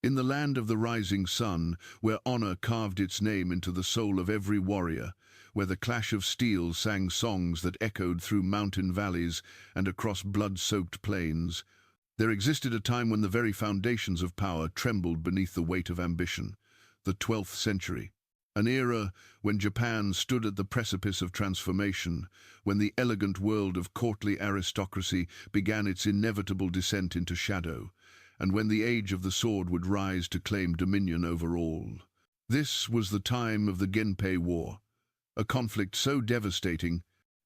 In the land of the rising sun, where honor carved its name into the soul of every warrior, where the clash of steel sang songs that echoed through mountain valleys and across blood-soaked plains, there existed a time when the very foundations of power trembled beneath the weight of ambition, the 12th century. An era when Japan stood at the precipice of transformation, when the elegant world of courtly aristocracy began its inevitable descent into shadow, and when the age of the sword would rise to claim dominion over all. This was the time of the Genpei War, a conflict so devastating,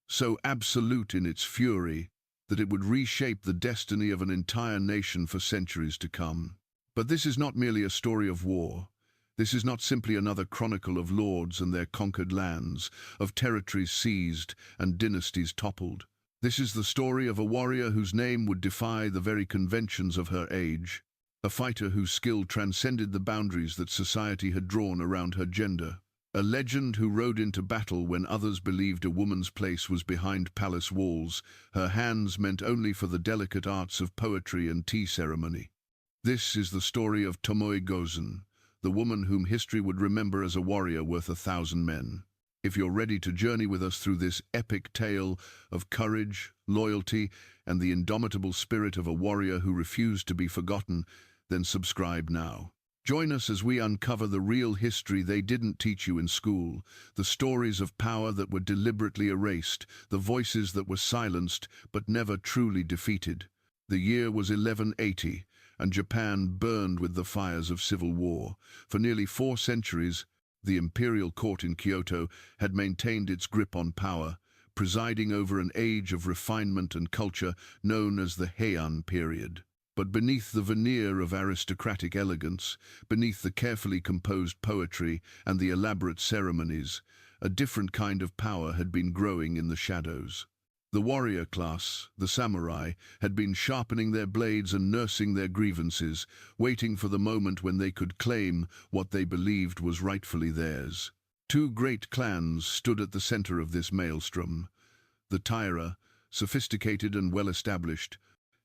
so absolute in its fury, that it would reshape the destiny of an entire nation for centuries to come. But this is not merely a story of war. This is not simply another chronicle of lords and their conquered lands, of territories seized and dynasties toppled. This is the story of a warrior whose name would defy the very conventions of her age, a fighter whose skill transcended the boundaries that society had drawn around her gender, a legend who rode into battle when others believed a woman's place was behind palace walls, her hands meant only for the delicate arts of poetry and tea ceremony. This is the story of Tomoe Gozen, the woman whom history would remember as a warrior worth 1,000 men. If you're ready to journey with us through this epic tale of courage, loyalty, and the indomitable spirit of a warrior who refused to be forgotten, then subscribe now. Join us as we uncover the real history they didn't teach you in school, the stories of power that were deliberately erased, the voices that were silenced but never truly defeated. The year was 1180, and Japan burned with the fires of civil war. For nearly 4 centuries, the imperial court in Kyoto had maintained its grip on power, presiding over an age of refinement and culture known as the Heian period. But beneath the veneer of aristocratic elegance, beneath the carefully composed poetry and the elaborate ceremonies, a different kind of power had been growing in the shadows. The warrior class, the samurai, had been sharpening their blades and nursing their grievances, waiting for the moment when they could claim what they believed was rightfully theirs. 2 great clans stood at the center of this maelstrom. The Taira, sophisticated and well-established,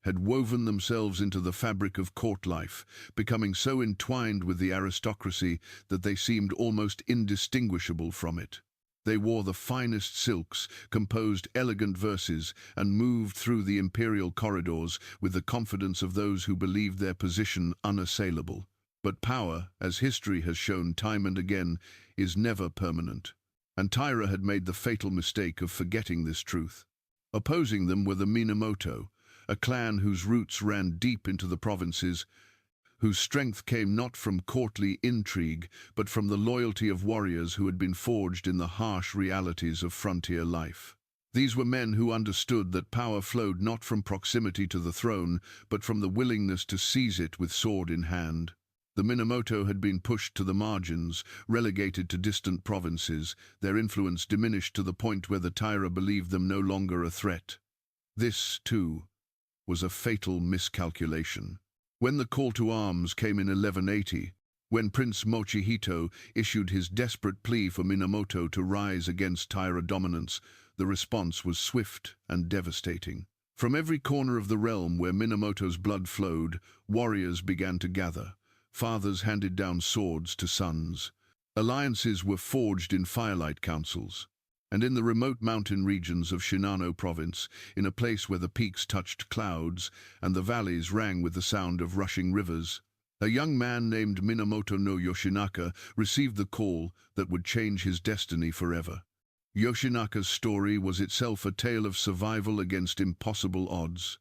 had woven themselves into the fabric of court life, becoming so entwined with the aristocracy that they seemed almost indistinguishable from it. They wore the finest silks, composed elegant verses, and moved through the imperial corridors with the confidence of those who believed their position unassailable. But power, as history has shown time and again, is never permanent. And Taira had made the fatal mistake of forgetting this truth. Opposing them were the Minamoto, a clan whose roots ran deep into the provinces, whose strength came not from courtly intrigue, but from the loyalty of warriors who had been forged in the harsh realities of frontier life. These were men who understood that power flowed not from proximity to the throne, but from the willingness to seize it with sword in hand. The Minamoto had been pushed to the margins, relegated to distant provinces, their influence diminished to the point where the Taira believed them no longer a threat. This, too, was a fatal miscalculation. When the call to arms came in 1180, when Prince Mochihito issued his desperate plea for Minamoto to rise against Taira dominance, the response was swift and devastating. From every corner of the realm where Minamoto's blood flowed, warriors began to gather. Fathers handed down swords to sons. Alliances were forged in firelight councils. And in the remote mountain regions of Shinano province, in a place where the peaks touched clouds and the valleys rang with the sound of rushing rivers, a young man named Minamoto no Yoshinaka received the call that would change his destiny forever. Yoshinaka's story was itself a tale of survival against impossible odds.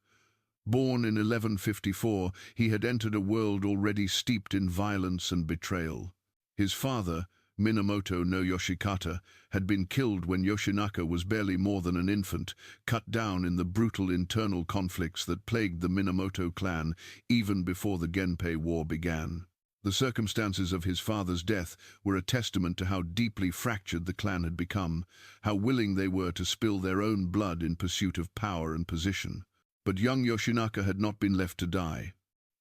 Born in 1154, he had entered a world already steeped in violence and betrayal. His father, Minamoto no Yoshikata, had been killed when Yoshinaka was barely more than an infant, cut down in the brutal internal conflicts that plagued the Minamoto clan even before the Genpei War began. The circumstances of his father's death were a testament to how deeply fractured the clan had become, how willing they were to spill their own blood in pursuit of power and position. But young Yoshinaka had not been left to die.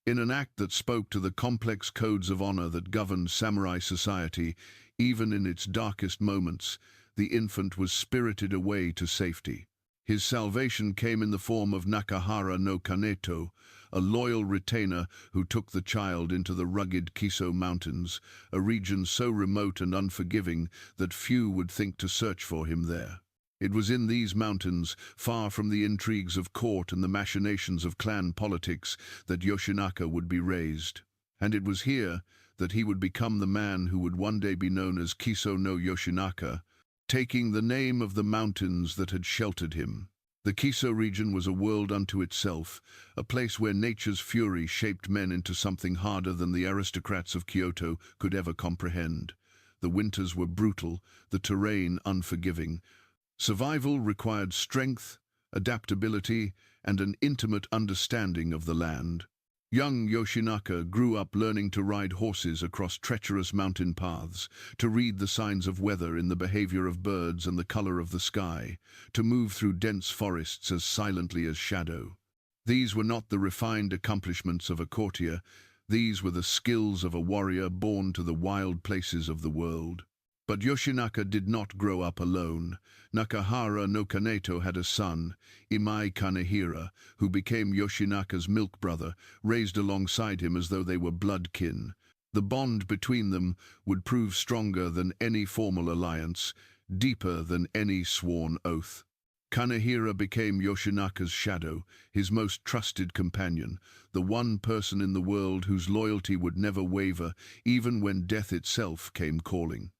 In an act that spoke to the complex codes of honor that governed samurai society, even in its darkest moments, the infant was spirited away to safety. His salvation came in the form of Nakahara no Kaneto, a loyal retainer who took the child into the rugged Kiso Mountains, a region so remote and unforgiving that few would think to search for him there. It was in these mountains, far from the intrigues of court and the machinations of clan politics, that Yoshinaka would be raised. And it was here that he would become the man who would one day be known as Kiso no Yoshinaka, taking the name of the mountains that had sheltered him. The Kiso region was a world unto itself, a place where nature's fury shaped men into something harder than the aristocrats of Kyoto could ever comprehend. The winters were brutal, the terrain unforgiving. Survival required strength, adaptability, and an intimate understanding of the land. Young Yoshinaka grew up learning to ride horses across treacherous mountain paths, to read the signs of weather in the behavior of birds and the color of the sky, to move through dense forests as silently as shadow. These were not the refined accomplishments of a courtier, these were the skills of a warrior born to the wild places of the world. But Yoshinaka did not grow up alone. Nakahara no Kaneto had a son, Imai Kanehira, who became Yoshinaka's milk brother, raised alongside him as though they were blood kin. The bond between them would prove stronger than any formal alliance, deeper than any sworn oath. Kanehira became Yoshinaka's shadow, his most trusted companion, the one person in the world whose loyalty would never waver, even when death itself came calling.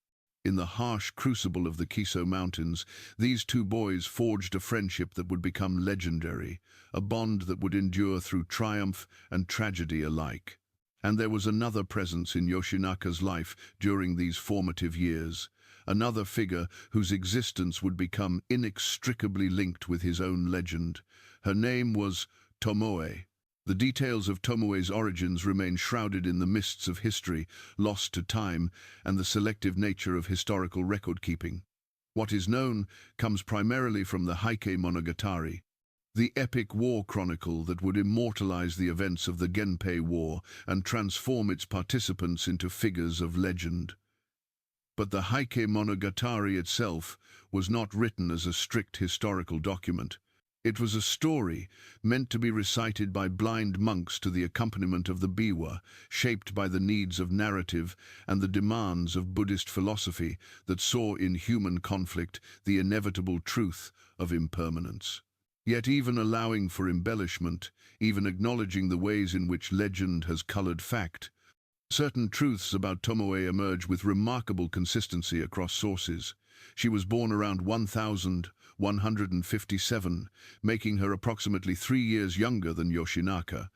In the harsh crucible of the Kiso Mountains, these two boys forged a friendship that would become legendary, a bond that would endure through triumph and tragedy alike. And there was another presence in Yoshinaka's life during these formative years, another figure whose existence would become inextricably linked with his own legend. Her name was Tomoe. The details of Tomoe's origins remain shrouded in the mists of history, lost to time, and the selective nature of historical record-keeping. What is known comes primarily from the Heike Monogatari, the epic war chronicle that would immortalize the events of the Genpei War and transform its participants into figures of legend. But the Heike Monogatari itself was not written as a strict historical document. It was a story meant to be recited by blind monks to the accompaniment of the biwa, shaped by the needs of narrative and the demands of Buddhist philosophy that saw in human conflict the inevitable truth of impermanence. Yet even allowing for embellishment, even acknowledging the ways in which legend has colored fact, certain truths about Tomoe emerge with remarkable consistency across sources. She was born around 1157, making her approximately 3 years younger than Yoshinaka.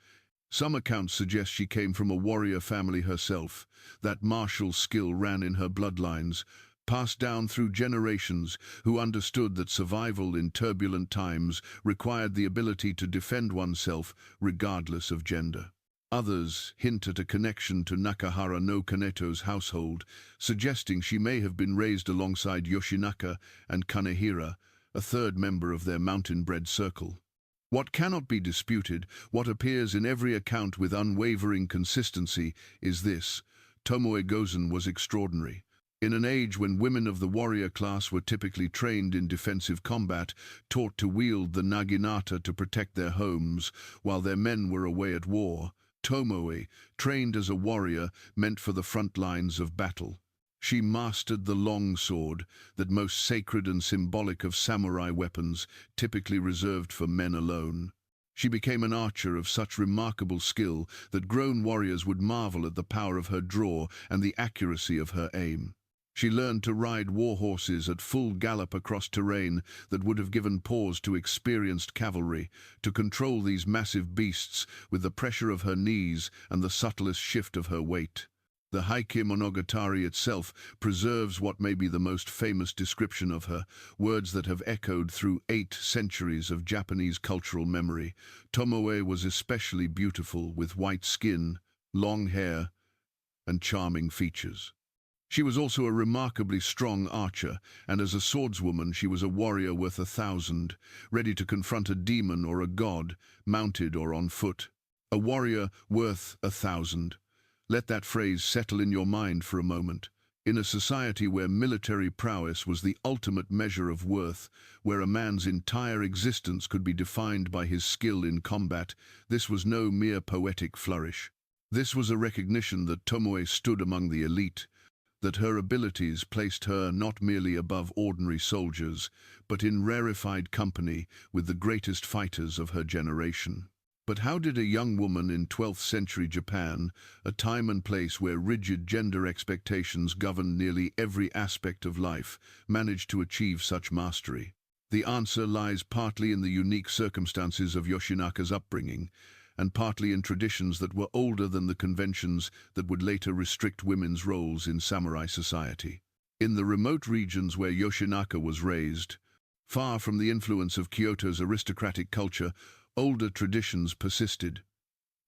Some accounts suggest she came from a warrior family herself, that martial skill ran in her bloodlines, passed down through generations, who understood that survival in turbulent times required the ability to defend oneself regardless of gender. Others hint at a connection to Nakahara no Kaneto's household, suggesting she may have been raised alongside Yoshinaka and Kanehira, a third member of their mountain-bred circle. What cannot be disputed, what appears in every account with unwavering consistency, is this: Tomoe Gozen was extraordinary. In an age when women of the warrior class were typically trained in defensive combat, taught to wield the naginata to protect their homes, while their men were away at war, Tomoe, trained as a warrior, meant for the front lines of battle. She mastered the long sword, that most sacred and symbolic of samurai weapons, typically reserved for men alone. She became an archer of such remarkable skill that grown warriors would marvel at the power of her draw and the accuracy of her aim. She learned to ride war horses at full gallop across terrain that would have given pause to experienced cavalry, to control these massive beasts with the pressure of her knees and the subtlest shift of her weight. The Heike Monogatari itself preserves what may be the most famous description of her, words that have echoed through 8 centuries of Japanese cultural memory. Tomoe was especially beautiful, with white skin, long hair, and charming features. She was also a remarkably strong archer, and as a swordswoman she was a warrior worth 1,000, ready to confront a demon or a god, mounted or on foot. A warrior worth 1,000. Let that phrase settle in your mind for a moment. In a society where military prowess was the ultimate measure of worth, where a man's entire existence could be defined by his skill in combat, this was no mere poetic flourish. This was a recognition that Tomoe stood among the elite, that her abilities placed her not merely above ordinary soldiers, but in rarefied company with the greatest fighters of her generation. But how did a young woman in 12th century Japan, a time and place where rigid gender expectations governed nearly every aspect of life, manage to achieve such mastery? The answer lies partly in the unique circumstances of Yoshinaka's upbringing, and partly in traditions that were older than the conventions that would later restrict women's roles in samurai society. In the remote regions where Yoshinaka was raised, far from the influence of Kyoto's aristocratic culture, older traditions persisted.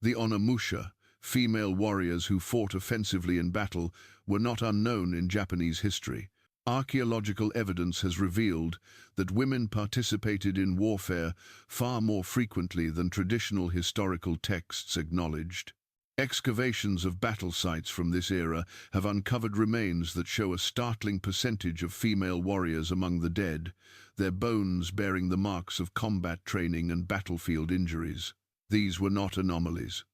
The onamusha, female warriors who fought offensively in battle, were not unknown in Japanese history. Archaeological evidence has revealed that women participated in warfare far more frequently than traditional historical texts acknowledged. Excavations of battle sites from this era have uncovered remains that show a startling percentage of female warriors among the dead, their bones bearing the marks of combat training and battlefield injuries. These were not anomalies.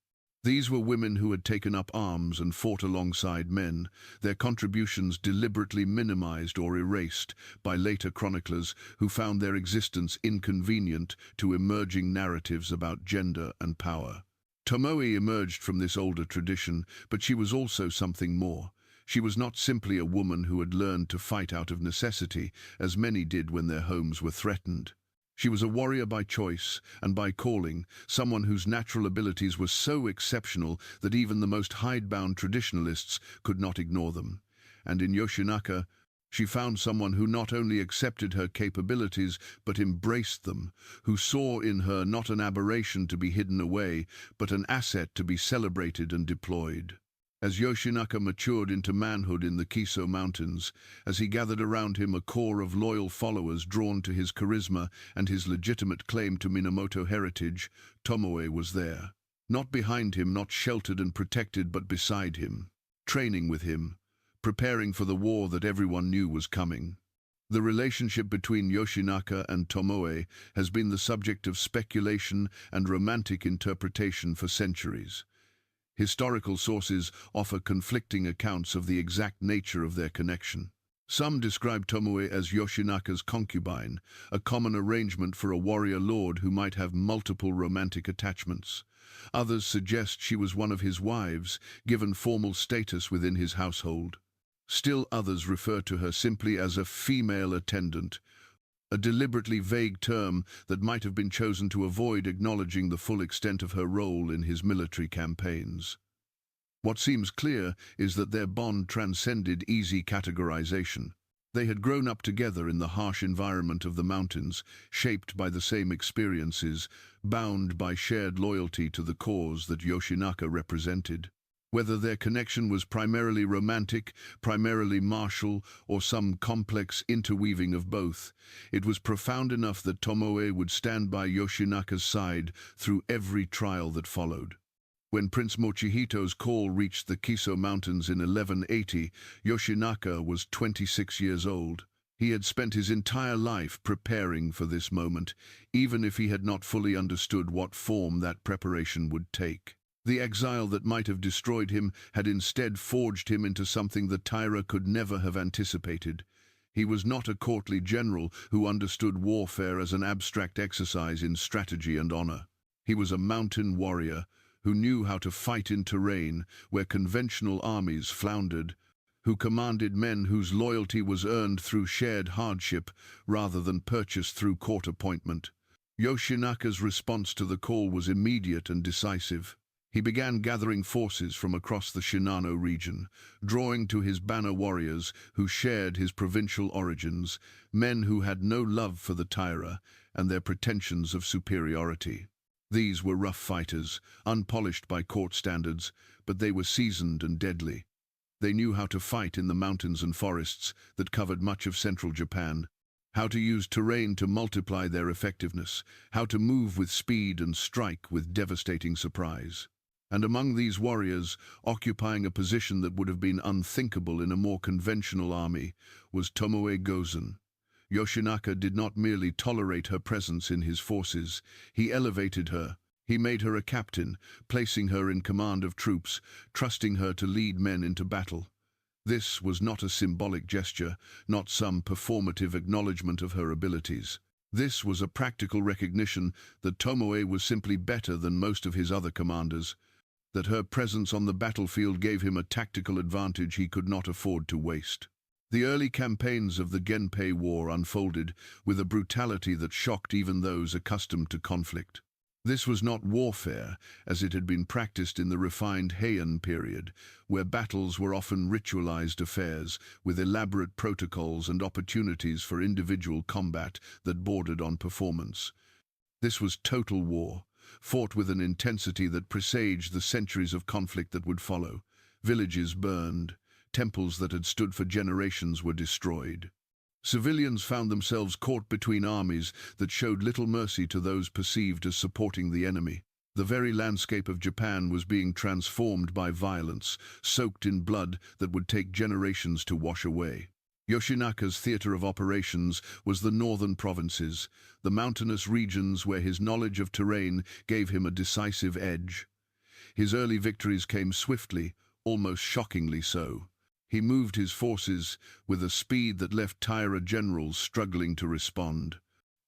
These were women who had taken up arms and fought alongside men, their contributions deliberately minimized or erased by later chroniclers who found their existence inconvenient to emerging narratives about gender and power. Tomoe emerged from this older tradition, but she was also something more. She was not simply a woman who had learned to fight out of necessity, as many did when their homes were threatened. She was a warrior by choice and by calling, someone whose natural abilities were so exceptional that even the most hidebound traditionalists could not ignore them. And in Yoshinaka, she found someone who not only accepted her capabilities but embraced them, who saw in her not an aberration to be hidden away, but an asset to be celebrated and deployed. As Yoshinaka matured into manhood in the Kiso Mountains, as he gathered around him a core of loyal followers drawn to his charisma and his legitimate claim to Minamoto heritage, Tomoe was there. Not behind him, not sheltered and protected, but beside him, training with him, preparing for the war that everyone knew was coming. The relationship between Yoshinaka and Tomoe has been the subject of speculation and romantic interpretation for centuries. Historical sources offer conflicting accounts of the exact nature of their connection. Some describe Tomoe as Yoshinaka's concubine, a common arrangement for a warrior lord who might have multiple romantic attachments. Others suggest she was one of his wives, given formal status within his household. Still others refer to her simply as a female attendant, a deliberately vague term that might have been chosen to avoid acknowledging the full extent of her role in his military campaigns. What seems clear is that their bond transcended easy categorization. They had grown up together in the harsh environment of the mountains, shaped by the same experiences, bound by shared loyalty to the cause that Yoshinaka represented. Whether their connection was primarily romantic, primarily martial, or some complex interweaving of both, it was profound enough that Tomoe would stand by Yoshinaka's side through every trial that followed. When Prince Mochihito's call reached the Kiso Mountains in 1180, Yoshinaka was 26 years old. He had spent his entire life preparing for this moment, even if he had not fully understood what form that preparation would take. The exile that might have destroyed him had instead forged him into something the Taira could never have anticipated. He was not a courtly general who understood warfare as an abstract exercise in strategy and honor. He was a mountain warrior who knew how to fight in terrain where conventional armies floundered, who commanded men whose loyalty was earned through shared hardship rather than purchased through court appointment. Yoshinaka's response to the call was immediate and decisive. He began gathering forces from across the Shinano region, drawing to his banner warriors who shared his provincial origins, men who had no love for the Taira and their pretensions of superiority. These were rough fighters, unpolished by court standards, but they were seasoned and deadly. They knew how to fight in the mountains and forests that covered much of central Japan, how to use terrain to multiply their effectiveness, how to move with speed and strike with devastating surprise. And among these warriors, occupying a position that would have been unthinkable in a more conventional army, was Tomoe Gozen. Yoshinaka did not merely tolerate her presence in his forces, he elevated her. He made her a captain, placing her in command of troops, trusting her to lead men into battle. This was not a symbolic gesture, not some performative acknowledgement of her abilities. This was a practical recognition that Tomoe was simply better than most of his other commanders, that her presence on the battlefield gave him a tactical advantage he could not afford to waste. The early campaigns of the Genpei War unfolded with a brutality that shocked even those accustomed to conflict. This was not warfare, as it had been practiced in the refined Heian period, where battles were often ritualized affairs, with elaborate protocols and opportunities for individual combat that bordered on performance. This was total war, fought with an intensity that presaged the centuries of conflict that would follow. Villages burned, temples that had stood for generations were destroyed. Civilians found themselves caught between armies that showed little mercy to those perceived as supporting the enemy. The very landscape of Japan was being transformed by violence, soaked in blood that would take generations to wash away. Yoshinaka's theater of operations was the northern provinces, the mountainous regions where his knowledge of terrain gave him a decisive edge. His early victories came swiftly, almost shockingly so. He moved his forces with a speed that left Taira generals struggling to respond,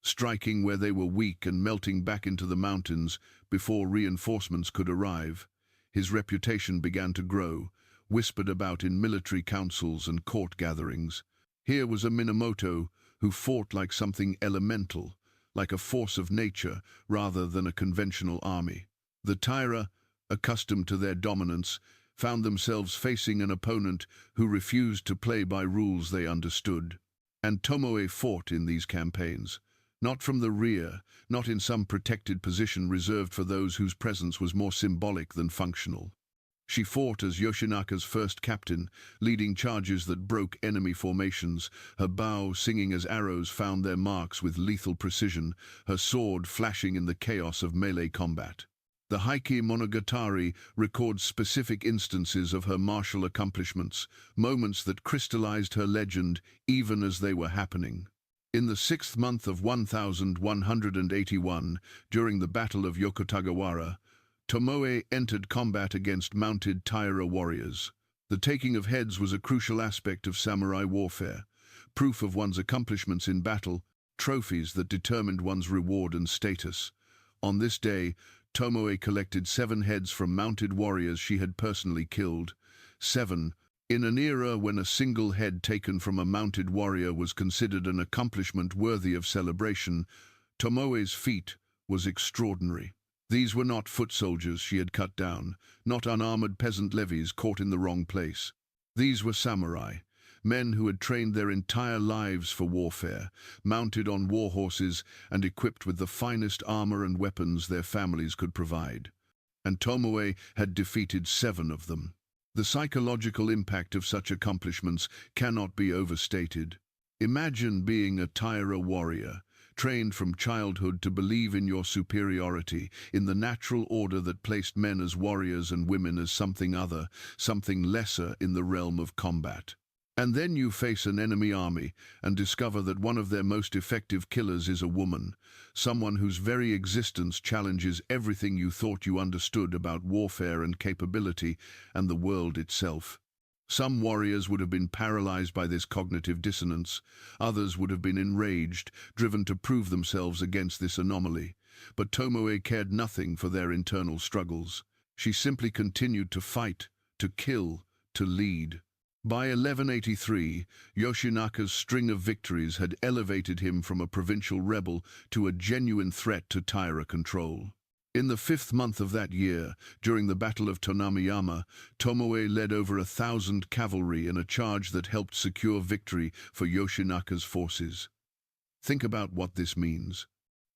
striking where they were weak and melting back into the mountains before reinforcements could arrive. His reputation began to grow, whispered about in military councils and court gatherings. Here was a Minamoto who fought like something elemental, like a force of nature rather than a conventional army. The Taira, accustomed to their dominance, found themselves facing an opponent who refused to play by rules they understood. And Tomoe fought in these campaigns, not from the rear, not in some protected position reserved for those whose presence was more symbolic than functional. She fought as Yoshinaka's first captain, leading charges that broke enemy formations, her bow singing as arrows found their marks with lethal precision, her sword flashing in the chaos of melee combat. The Heike Monogatari records specific instances of her martial accomplishments, moments that crystallized her legend even as they were happening. In the 6th month of 1181, during the Battle of Yokotagawara, Tomoe entered combat against mounted Taira warriors. The taking of heads was a crucial aspect of samurai warfare, proof of one's accomplishments in battle, trophies that determined one's reward and status. On this day, Tomoe collected 7 heads from mounted warriors she had personally killed. 7. In an era when a single head taken from a mounted warrior was considered an accomplishment worthy of celebration, Tomoe's feat was extraordinary. These were not foot soldiers she had cut down, not unarmored peasant levies caught in the wrong place. These were samurai, men who had trained their entire lives for warfare, mounted on war horses and equipped with the finest armor and weapons their families could provide. And Tomoe had defeated 7 of them. The psychological impact of such accomplishments cannot be overstated. Imagine being a Taira warrior, trained from childhood to believe in your superiority, in the natural order that placed men as warriors and women as something other, something lesser in the realm of combat. And then you face an enemy army and discover that one of their most effective killers is a woman, someone whose very existence challenges everything you thought you understood about warfare and capability and the world itself. Some warriors would have been paralyzed by this cognitive dissonance. Others would have been enraged, driven to prove themselves against this anomaly. But Tomoe cared nothing for their internal struggles. She simply continued to fight, to kill, to lead. By 1183, Yoshinaka's string of victories had elevated him from a provincial rebel to a genuine threat to Taira control. In the 5th month of that year, during the Battle of Tonamiyama, Tomoe led over 1,000 cavalry in a charge that helped secure victory for Yoshinaka's forces. Think about what this means.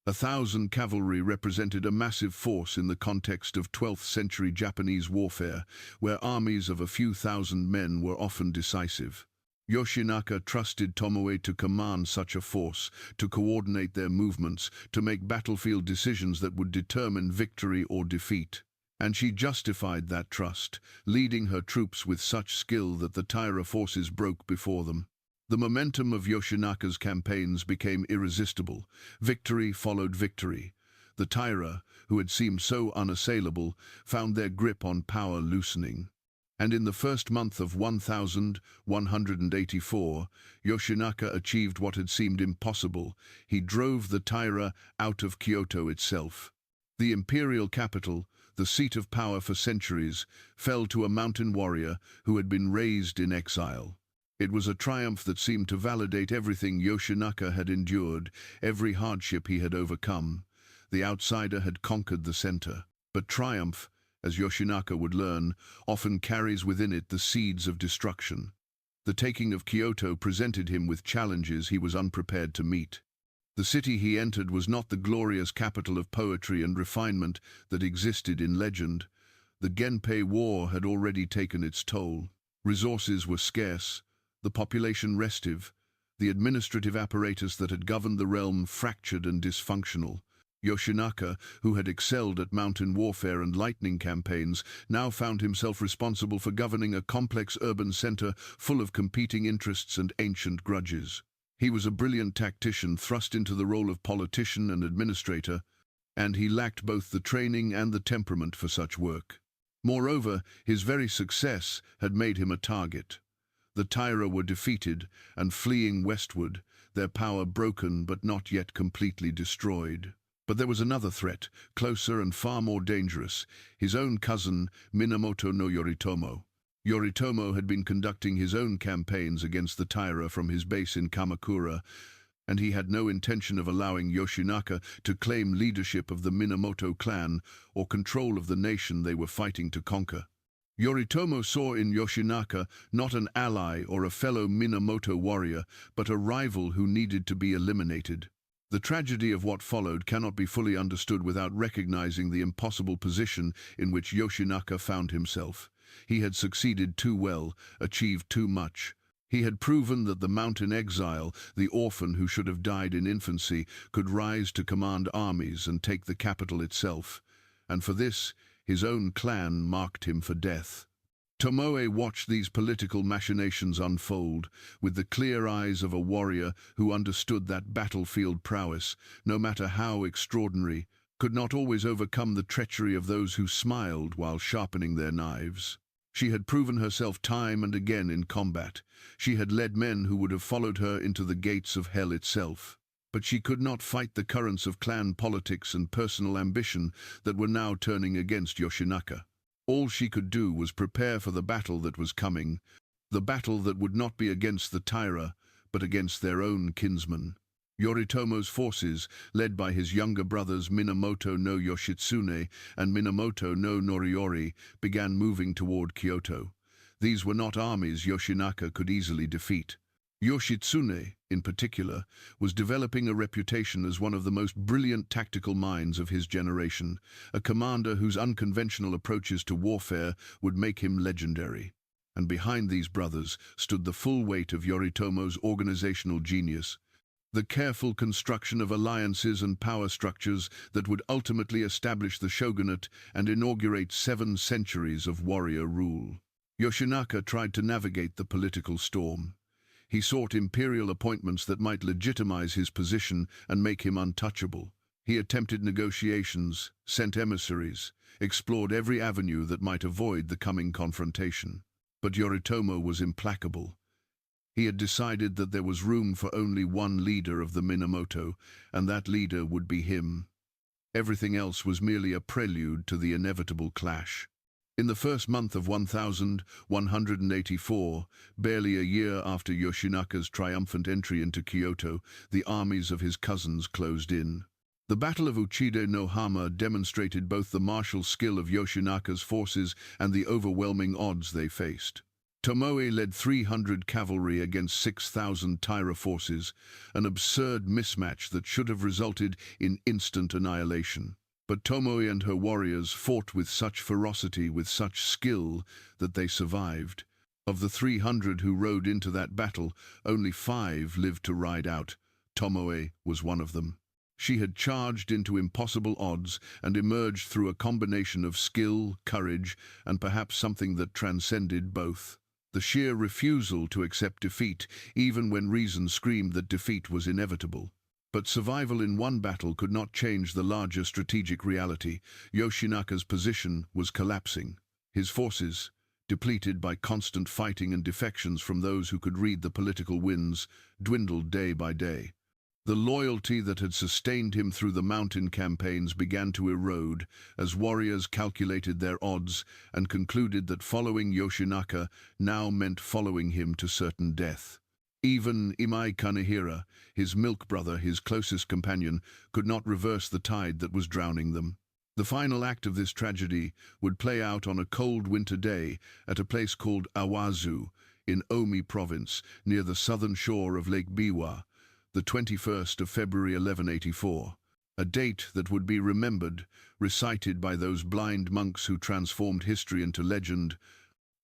1,000 cavalry represented a massive force in the context of 12th century Japanese warfare, where armies of a few thousand men were often decisive. Yoshinaka trusted Tomoe to command such a force, to coordinate their movements, to make battlefield decisions that would determine victory or defeat. And she justified that trust, leading her troops with such skill that the Taira forces broke before them. The momentum of Yoshinaka's campaigns became irresistible. Victory followed victory. The Taira, who had seemed so unassailable, found their grip on power loosening. And in the first month of 1184, Yoshinaka achieved what had seemed impossible. He drove the Taira out of Kyoto itself. The imperial capital, the seat of power for centuries, fell to a mountain warrior who had been raised in exile. It was a triumph that seemed to validate everything Yoshinaka had endured, every hardship he had overcome. The outsider had conquered the center. But triumph, as Yoshinaka would learn, often carries within it the seeds of destruction. The taking of Kyoto presented him with challenges he was unprepared to meet. The city he entered was not the glorious capital of poetry and refinement that existed in legend. The Genpei War had already taken its toll. Resources were scarce, the population restive, the administrative apparatus that had governed the realm fractured and dysfunctional. Yoshinaka, who had excelled at mountain warfare and lightning campaigns, now found himself responsible for governing a complex urban center full of competing interests and ancient grudges. He was a brilliant tactician thrust into the role of politician and administrator, and he lacked both the training and the temperament for such work. Moreover, his very success had made him a target. The Taira were defeated and fleeing westward, their power broken but not yet completely destroyed. But there was another threat, closer and far more dangerous, his own cousin, Minamoto no Yoritomo. Yoritomo had been conducting his own campaigns against the Taira from his base in Kamakura, and he had no intention of allowing Yoshinaka to claim leadership of the Minamoto clan or control of the nation they were fighting to conquer. Yoritomo saw in Yoshinaka not an ally or a fellow Minamoto warrior, but a rival who needed to be eliminated. The tragedy of what followed cannot be fully understood without recognizing the impossible position in which Yoshinaka found himself. He had succeeded too well, achieved too much. He had proven that the mountain exile, the orphan who should have died in infancy, could rise to command armies and take the capital itself. And for this, his own clan marked him for death. Tomoe watched these political machinations unfold, with the clear eyes of a warrior who understood that battlefield prowess, no matter how extraordinary, could not always overcome the treachery of those who smiled while sharpening their knives. She had proven herself time and again in combat. She had led men who would have followed her into the gates of hell itself. But she could not fight the currents of clan politics and personal ambition that were now turning against Yoshinaka. All she could do was prepare for the battle that was coming, the battle that would not be against the Taira, but against their own kinsmen. Yoritomo's forces, led by his younger brothers Minamoto no Yoshitsune and Minamoto no Noriori, began moving toward Kyoto. These were not armies Yoshinaka could easily defeat. Yoshitsune, in particular, was developing a reputation as one of the most brilliant tactical minds of his generation, a commander whose unconventional approaches to warfare would make him legendary. And behind these brothers stood the full weight of Yoritomo's organizational genius, the careful construction of alliances and power structures that would ultimately establish the shogunate and inaugurate 7 centuries of warrior rule. Yoshinaka tried to navigate the political storm. He sought imperial appointments that might legitimize his position and make him untouchable. He attempted negotiations, sent emissaries, explored every avenue that might avoid the coming confrontation. But Yoritomo was implacable. He had decided that there was room for only one leader of the Minamoto, and that leader would be him. Everything else was merely a prelude to the inevitable clash. In the first month of 1184, barely a year after Yoshinaka's triumphant entry into Kyoto, the armies of his cousins closed in. The Battle of Uchide no Hama demonstrated both the martial skill of Yoshinaka's forces and the overwhelming odds they faced. Tomoe led 300 cavalry against 6,000 Taira forces, an absurd mismatch that should have resulted in instant annihilation. But Tomoe and her warriors fought with such ferocity, with such skill, that they survived. Of the 300 who rode into that battle, only 5 lived to ride out. Tomoe was one of them. She had charged into impossible odds and emerged through a combination of skill, courage, and perhaps something that transcended both. The sheer refusal to accept defeat, even when reason screamed that defeat was inevitable. But survival in one battle could not change the larger strategic reality. Yoshinaka's position was collapsing. His forces, depleted by constant fighting and defections from those who could read the political winds, dwindled day by day. The loyalty that had sustained him through the mountain campaigns began to erode as warriors calculated their odds and concluded that following Yoshinaka now meant following him to certain death. Even Imai Kanehira, his milk brother, his closest companion, could not reverse the tide that was drowning them. The final act of this tragedy would play out on a cold winter day at a place called Awazu in Omi province near the southern shore of Lake Biwa, the 21st of February 1184, a date that would be remembered, recited by those blind monks who transformed history into legend,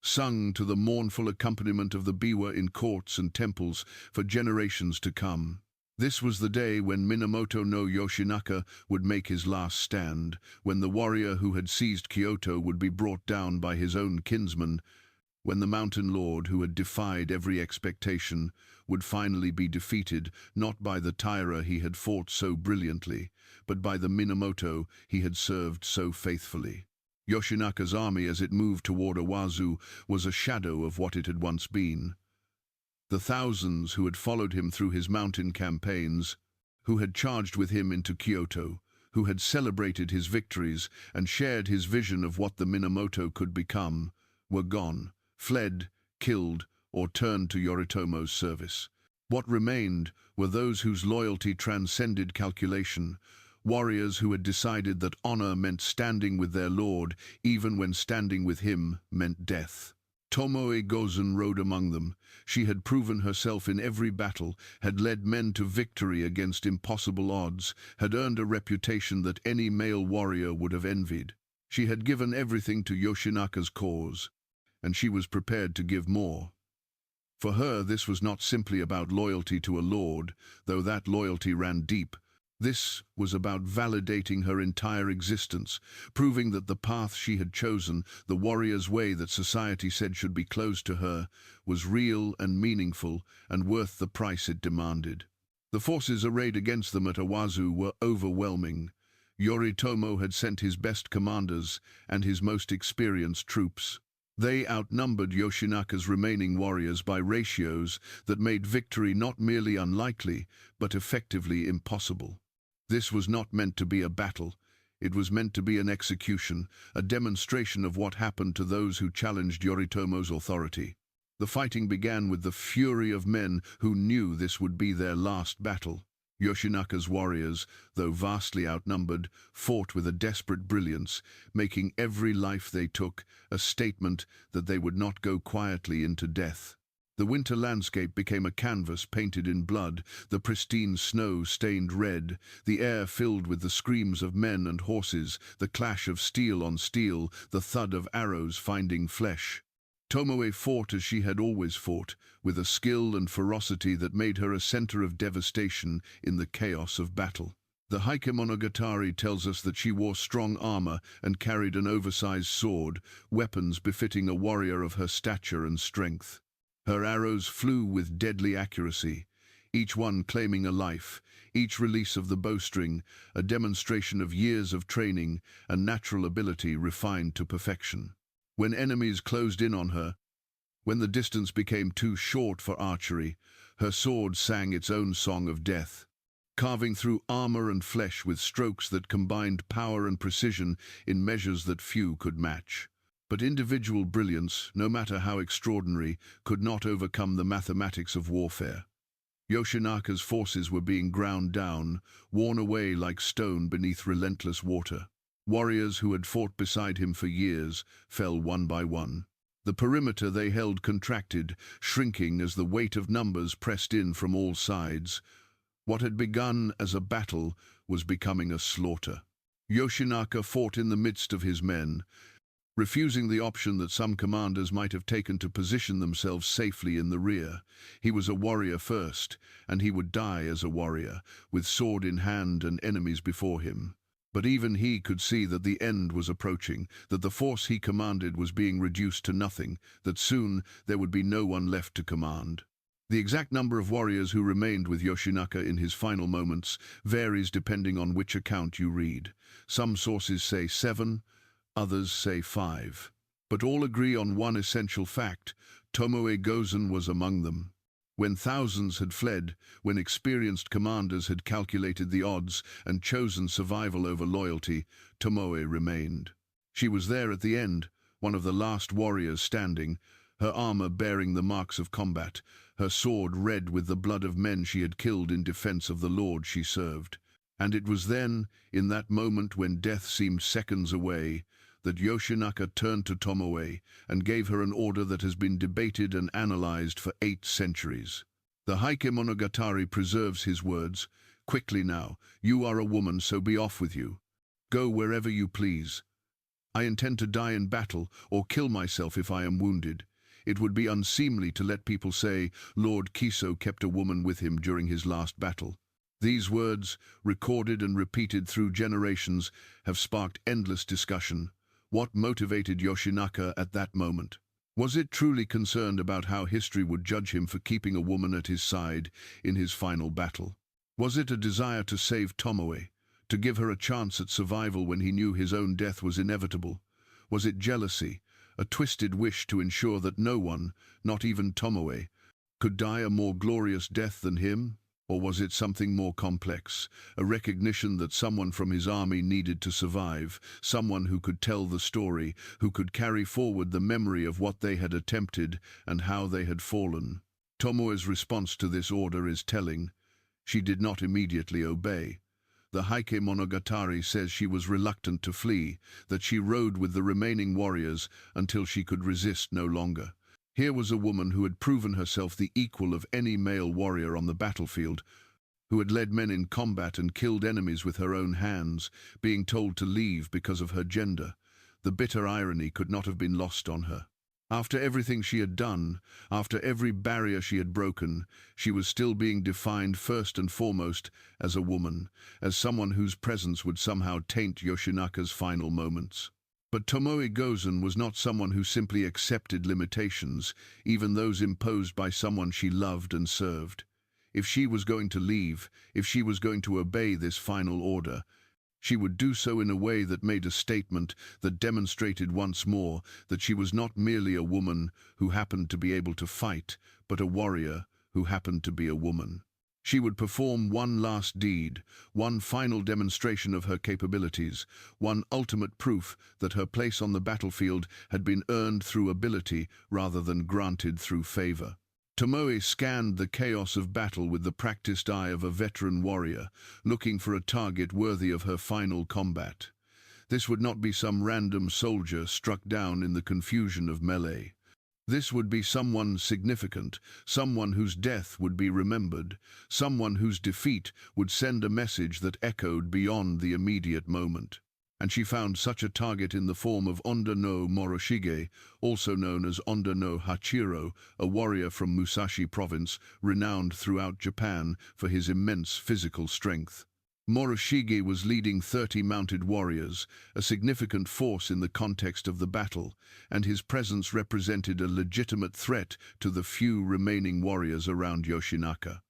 sung to the mournful accompaniment of the biwa in courts and temples for generations to come. This was the day when Minamoto no Yoshinaka would make his last stand, when the warrior who had seized Kyoto would be brought down by his own kinsman, when the mountain lord who had defied every expectation would finally be defeated not by the Taira he had fought so brilliantly, but by the Minamoto he had served so faithfully. Yoshinaka's army as it moved toward Awazu was a shadow of what it had once been. The thousands who had followed him through his mountain campaigns, who had charged with him into Kyoto, who had celebrated his victories and shared his vision of what the Minamoto could become, were gone, fled, killed, or turned to Yoritomo's service. What remained were those whose loyalty transcended calculation, warriors who had decided that honor meant standing with their lord, even when standing with him meant death. Tomoe Gozen rode among them. She had proven herself in every battle, had led men to victory against impossible odds, had earned a reputation that any male warrior would have envied. She had given everything to Yoshinaka's cause, and she was prepared to give more. For her, this was not simply about loyalty to a lord, though that loyalty ran deep. This was about validating her entire existence, proving that the path she had chosen, the warrior's way that society said should be closed to her, was real and meaningful and worth the price it demanded. The forces arrayed against them at Awazu were overwhelming. Yoritomo had sent his best commanders and his most experienced troops. They outnumbered Yoshinaka's remaining warriors by ratios that made victory not merely unlikely, but effectively impossible. This was not meant to be a battle. It was meant to be an execution, a demonstration of what happened to those who challenged Yoritomo's authority. The fighting began with the fury of men who knew this would be their last battle. Yoshinaka's warriors, though vastly outnumbered, fought with a desperate brilliance, making every life they took a statement that they would not go quietly into death. The winter landscape became a canvas painted in blood, the pristine snow stained red, the air filled with the screams of men and horses, the clash of steel on steel, the thud of arrows finding flesh. Tomoe fought as she had always fought, with a skill and ferocity that made her a center of devastation in the chaos of battle. The Heike tells us that she wore strong armor and carried an oversized sword, weapons befitting a warrior of her stature and strength. Her arrows flew with deadly accuracy, each one claiming a life, each release of the bowstring a demonstration of years of training and natural ability refined to perfection. When enemies closed in on her, when the distance became too short for archery, her sword sang its own song of death, carving through armor and flesh with strokes that combined power and precision in measures that few could match. But individual brilliance, no matter how extraordinary, could not overcome the mathematics of warfare. Yoshinaka's forces were being ground down, worn away like stone beneath relentless water. Warriors who had fought beside him for years fell one by one. The perimeter they held contracted, shrinking as the weight of numbers pressed in from all sides. What had begun as a battle was becoming a slaughter. Yoshinaka fought in the midst of his men, refusing the option that some commanders might have taken to position themselves safely in the rear. He was a warrior first, and he would die as a warrior, with sword in hand and enemies before him. But even he could see that the end was approaching, that the force he commanded was being reduced to nothing, that soon there would be no one left to command. The exact number of warriors who remained with Yoshinaka in his final moments varies depending on which account you read. Some sources say 7, others say 5. But all agree on one essential fact: Tomoe Gozen was among them. When thousands had fled, when experienced commanders had calculated the odds and chosen survival over loyalty, Tomoe remained. She was there at the end, one of the last warriors standing, her armor bearing the marks of combat, her sword red with the blood of men she had killed in defense of the lord she served. And it was then, in that moment when death seemed seconds away, that Yoshinaka turned to Tomoe and gave her an order that has been debated and analyzed for 8 centuries. The Heike Monogatari preserves his words: "Quickly now, you are a woman, so be off with you. Go wherever you please. I intend to die in battle or kill myself if I am wounded. It would be unseemly to let people say Lord Kiso kept a woman with him during his last battle." These words, recorded and repeated through generations, have sparked endless discussion. What motivated Yoshinaka at that moment? Was it truly concerned about how history would judge him for keeping a woman at his side in his final battle? Was it a desire to save Tomoe, to give her a chance at survival when he knew his own death was inevitable? Was it jealousy, a twisted wish to ensure that no one, not even Tomoe, could die a more glorious death than him? Or was it something more complex, a recognition that someone from his army needed to survive, someone who could tell the story, who could carry forward the memory of what they had attempted and how they had fallen? Tomoe's response to this order is telling. She did not immediately obey. The Heike Monogatari says she was reluctant to flee, that she rode with the remaining warriors until she could resist no longer. Here was a woman who had proven herself the equal of any male warrior on the battlefield, who had led men in combat and killed enemies with her own hands, being told to leave because of her gender. The bitter irony could not have been lost on her. After everything she had done, after every barrier she had broken, she was still being defined first and foremost as a woman, as someone whose presence would somehow taint Yoshinaka's final moments. But Tomoe Gozen was not someone who simply accepted limitations, even those imposed by someone she loved and served. If she was going to leave, if she was going to obey this final order, she would do so in a way that made a statement that demonstrated once more that she was not merely a woman who happened to be able to fight, but a warrior who happened to be a woman. She would perform one last deed, one final demonstration of her capabilities, one ultimate proof that her place on the battlefield had been earned through ability rather than granted through favor. Tomoe scanned the chaos of battle with the practiced eye of a veteran warrior, looking for a target worthy of her final combat. This would not be some random soldier struck down in the confusion of melee. This would be someone significant, someone whose death would be remembered, someone whose defeat would send a message that echoed beyond the immediate moment. And she found such a target in the form of Onda no Moroshige, also known as Onda no Hachiro, a warrior from Musashi province, renowned throughout Japan for his immense physical strength. Moroshige was leading 30 mounted warriors, a significant force in the context of the battle, and his presence represented a legitimate threat to the few remaining warriors around Yoshinaka.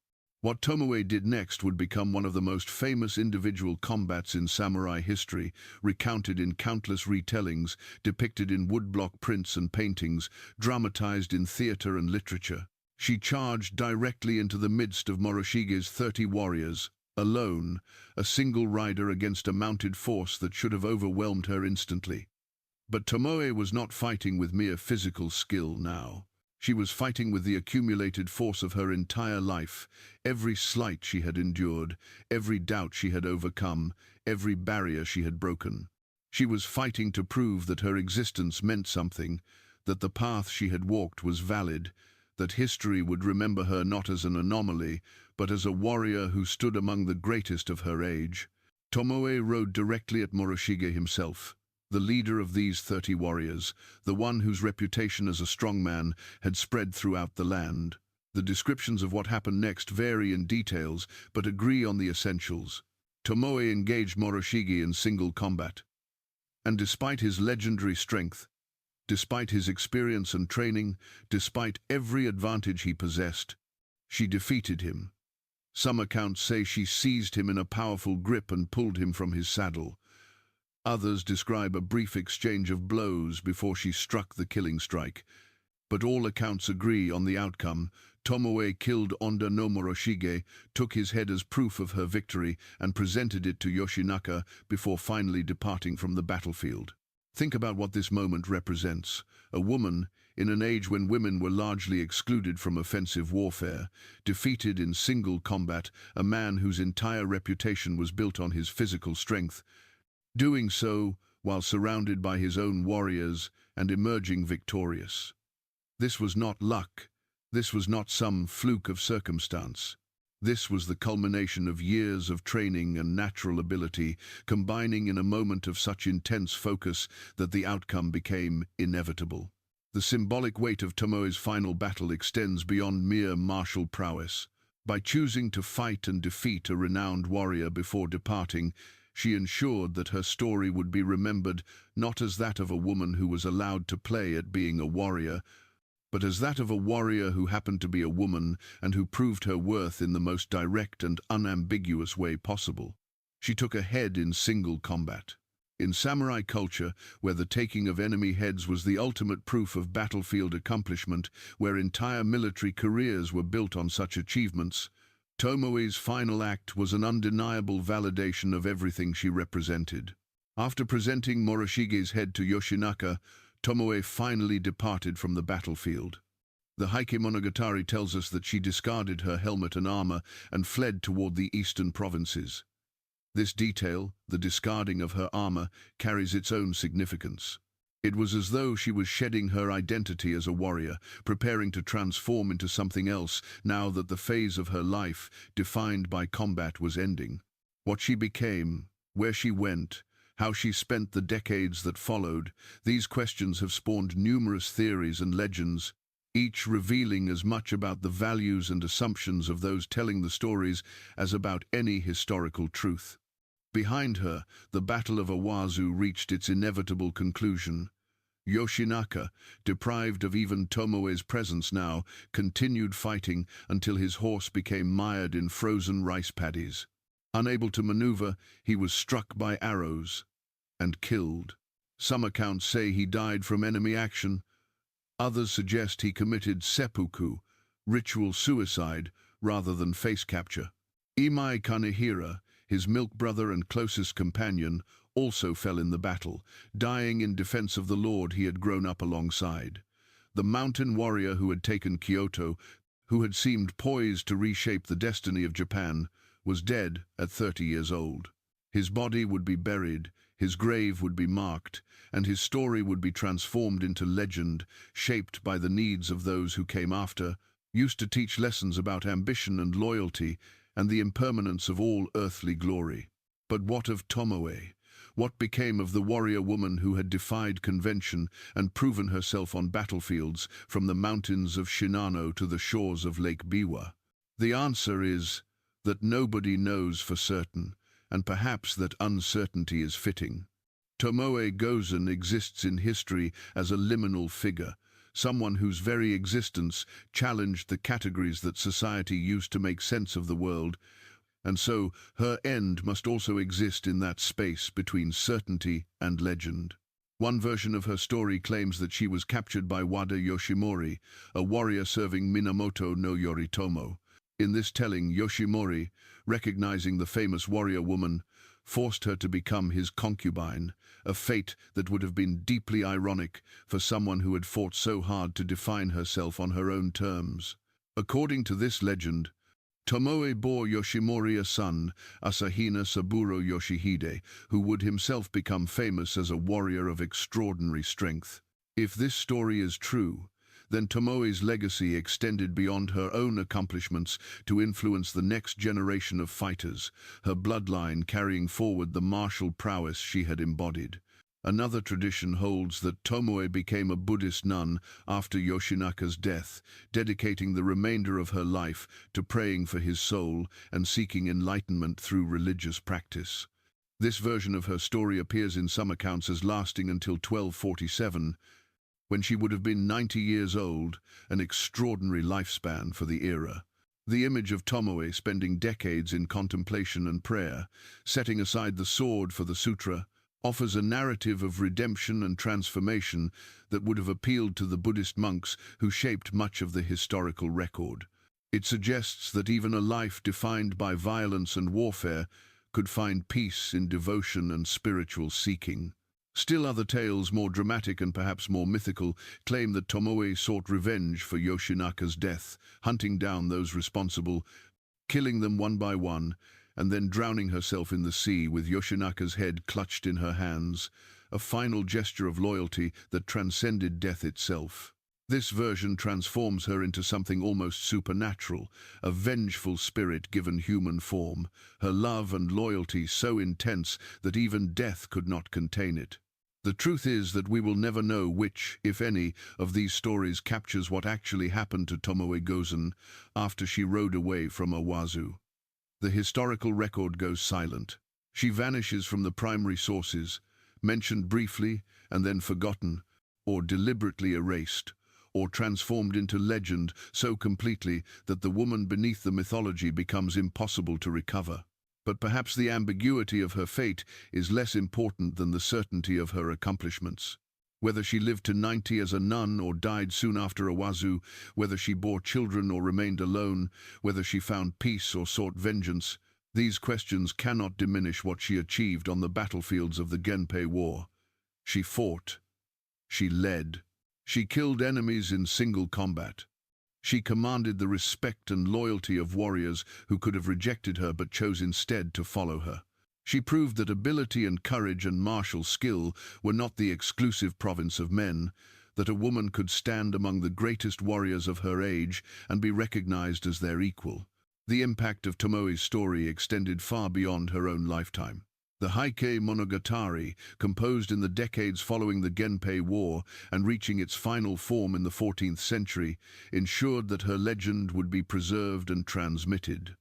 What Tomoe did next would become one of the most famous individual combats in samurai history, recounted in countless retellings, depicted in woodblock prints and paintings, dramatized in theater and literature. She charged directly into the midst of Moroshige's 30 warriors, alone, a single rider against a mounted force that should have overwhelmed her instantly. But Tomoe was not fighting with mere physical skill now. She was fighting with the accumulated force of her entire life, every slight she had endured, every doubt she had overcome, every barrier she had broken. She was fighting to prove that her existence meant something, that the path she had walked was valid, that history would remember her not as an anomaly, but as a warrior who stood among the greatest of her age. Tomoe rode directly at Moroshige himself. The leader of these 30 warriors, the one whose reputation as a strongman had spread throughout the land. The descriptions of what happened next vary in details, but agree on the essentials. Tomoe engaged Moroshige in single combat. And despite his legendary strength, despite his experience and training, despite every advantage he possessed, she defeated him. Some accounts say she seized him in a powerful grip and pulled him from his saddle. Others describe a brief exchange of blows before she struck the killing strike. But all accounts agree on the outcome. Tomoe killed Onda no Moroshige, took his head as proof of her victory, and presented it to Yoshinaka before finally departing from the battlefield. Think about what this moment represents. A woman, in an age when women were largely excluded from offensive warfare, defeated in single combat a man whose entire reputation was built on his physical strength, doing so while surrounded by his own warriors and emerging victorious. This was not luck. This was not some fluke of circumstance. This was the culmination of years of training and natural ability, combining in a moment of such intense focus that the outcome became inevitable. The symbolic weight of Tomoe's final battle extends beyond mere martial prowess. By choosing to fight and defeat a renowned warrior before departing, she ensured that her story would be remembered not as that of a woman who was allowed to play at being a warrior, but as that of a warrior who happened to be a woman and who proved her worth in the most direct and unambiguous way possible. She took a head in single combat. In samurai culture, where the taking of enemy heads was the ultimate proof of battlefield accomplishment, where entire military careers were built on such achievements, Tomoe's final act was an undeniable validation of everything she represented. After presenting Moroshige's head to Yoshinaka, Tomoe finally departed from the battlefield. The Heike Monogatari tells us that she discarded her helmet and armor and fled toward the eastern provinces. This detail, the discarding of her armor, carries its own significance. It was as though she was shedding her identity as a warrior, preparing to transform into something else now that the phase of her life, defined by combat, was ending. What she became, where she went, how she spent the decades that followed, these questions have spawned numerous theories and legends, each revealing as much about the values and assumptions of those telling the stories as about any historical truth. Behind her, the Battle of Awazu reached its inevitable conclusion. Yoshinaka, deprived of even Tomoe's presence now, continued fighting until his horse became mired in frozen rice paddies. Unable to maneuver, he was struck by arrows and killed. Some accounts say he died from enemy action. Others suggest he committed seppuku, ritual suicide, rather than face capture. Imai Kanehira, his milk brother and closest companion, also fell in the battle, dying in defense of the lord he had grown up alongside. The mountain warrior who had taken Kyoto, who had seemed poised to reshape the destiny of Japan, was dead at 30 years old. His body would be buried, his grave would be marked, and his story would be transformed into legend, shaped by the needs of those who came after, used to teach lessons about ambition and loyalty and the impermanence of all earthly glory. But what of Tomoe? What became of the warrior woman who had defied convention and proven herself on battlefields from the mountains of Shinano to the shores of Lake Biwa? The answer is that nobody knows for certain, and perhaps that uncertainty is fitting. Tomoe Gozen exists in history as a liminal figure, someone whose very existence challenged the categories that society used to make sense of the world, and so her end must also exist in that space between certainty and legend. One version of her story claims that she was captured by Wada Yoshimori, a warrior serving Minamoto no Yoritomo. In this telling, Yoshimori, recognizing the famous warrior woman, forced her to become his concubine, a fate that would have been deeply ironic for someone who had fought so hard to define herself on her own terms. According to this legend, Tomoe bore Yoshimori a son, Asahina Saburo Yoshihide, who would himself become famous as a warrior of extraordinary strength. If this story is true, then Tomoe's legacy extended beyond her own accomplishments to influence the next generation of fighters, her bloodline carrying forward the martial prowess she had embodied. Another tradition holds that Tomoe became a Buddhist nun after Yoshinaka's death, dedicating the remainder of her life to praying for his soul and seeking enlightenment through religious practice. This version of her story appears in some accounts as lasting until 1247, when she would have been 90 years old, an extraordinary lifespan for the era. The image of Tomoe spending decades in contemplation and prayer, setting aside the sword for the sutra, offers a narrative of redemption and transformation that would have appealed to the Buddhist monks who shaped much of the historical record. It suggests that even a life defined by violence and warfare could find peace in devotion and spiritual seeking. Still other tales, more dramatic and perhaps more mythical, claim that Tomoe sought revenge for Yoshinaka's death, hunting down those responsible, killing them one by one, and then drowning herself in the sea with Yoshinaka's head clutched in her hands, a final gesture of loyalty that transcended death itself. This version transforms her into something almost supernatural, a vengeful spirit given human form, her love and loyalty so intense that even death could not contain it. The truth is that we will never know which, if any, of these stories captures what actually happened to Tomoe Gozen after she rode away from Owazu. The historical record goes silent. She vanishes from the primary sources, mentioned briefly and then forgotten, or deliberately erased, or transformed into legend so completely that the woman beneath the mythology becomes impossible to recover. But perhaps the ambiguity of her fate is less important than the certainty of her accomplishments. Whether she lived to 90 as a nun or died soon after Owazu, whether she bore children or remained alone, whether she found peace or sought vengeance, these questions cannot diminish what she achieved on the battlefields of the Genpei War. She fought. She led. She killed enemies in single combat. She commanded the respect and loyalty of warriors who could have rejected her but chose instead to follow her. She proved that ability and courage and martial skill were not the exclusive province of men, that a woman could stand among the greatest warriors of her age and be recognized as their equal. The impact of Tomoe's story extended far beyond her own lifetime. The Heike Monogatari, composed in the decades following the Genpei War and reaching its final form in the 14th century, ensured that her legend would be preserved and transmitted.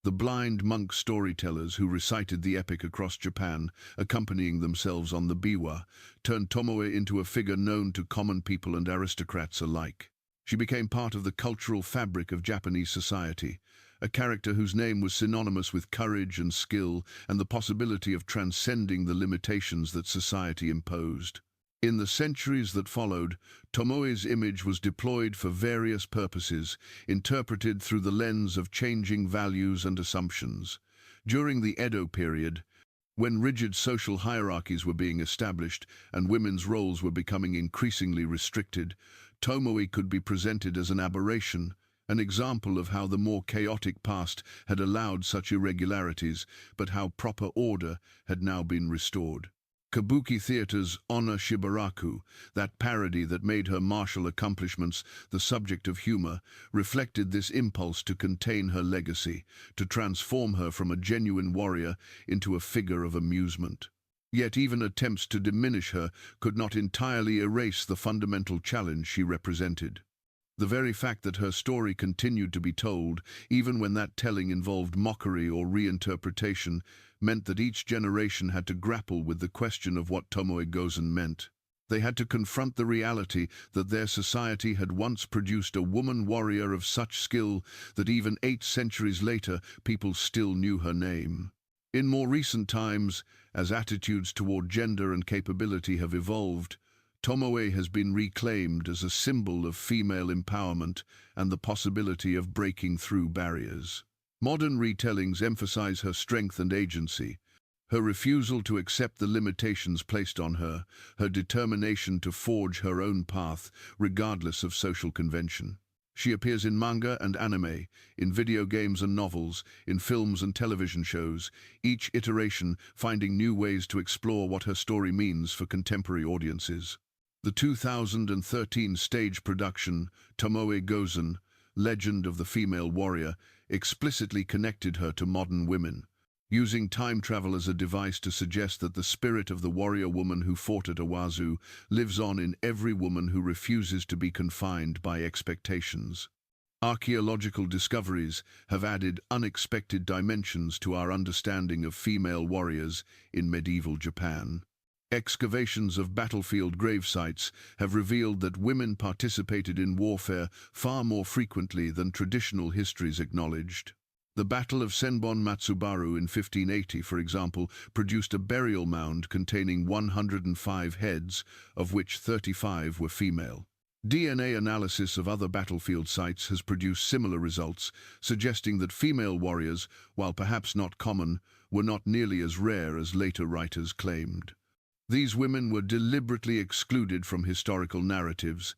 The blind monk storytellers who recited the epic across Japan, accompanying themselves on the biwa, turned Tomoe into a figure known to common people and aristocrats alike. She became part of the cultural fabric of Japanese society, a character whose name was synonymous with courage and skill and the possibility of transcending the limitations that society imposed. In the centuries that followed, Tomoe's image was deployed for various purposes, interpreted through the lens of changing values and assumptions. During the Edo period, when rigid social hierarchies were being established and women's roles were becoming increasingly restricted, Tomoe could be presented as an aberration, an example of how the more chaotic past had allowed such irregularities, but how proper order had now been restored. Kabuki theater's Onna Shibaraku, that parody that made her martial accomplishments the subject of humor, reflected this impulse to contain her legacy, to transform her from a genuine warrior into a figure of amusement. Yet even attempts to diminish her could not entirely erase the fundamental challenge she represented. The very fact that her story continued to be told, even when that telling involved mockery or reinterpretation, meant that each generation had to grapple with the question of what Tomoe Gozen meant. They had to confront the reality that their society had once produced a woman warrior of such skill that even 8 centuries later people still knew her name. In more recent times, as attitudes toward gender and capability have evolved, Tomoe has been reclaimed as a symbol of female empowerment and the possibility of breaking through barriers. Modern retellings emphasize her strength and agency, her refusal to accept the limitations placed on her, her determination to forge her own path, regardless of social convention. She appears in manga and anime, in video games and novels, in films and television shows, each iteration finding new ways to explore what her story means for contemporary audiences. The 2013 stage production, Tomoe Gozen, Legend of the Female Warrior, explicitly connected her to modern women. using time travel as a device to suggest that the spirit of the warrior woman who fought at Owazu lives on in every woman who refuses to be confined by expectations. Archaeological discoveries have added unexpected dimensions to our understanding of female warriors in medieval Japan. Excavations of battlefield gravesites have revealed that women participated in warfare far more frequently than traditional histories acknowledged. The Battle of Senbon Matsubaru in 1580, for example, produced a burial mound containing 105 heads, of which 35 were female. DNA analysis of other battlefield sites has produced similar results, suggesting that female warriors, while perhaps not common, were not nearly as rare as later writers claimed. These women were deliberately excluded from historical narratives,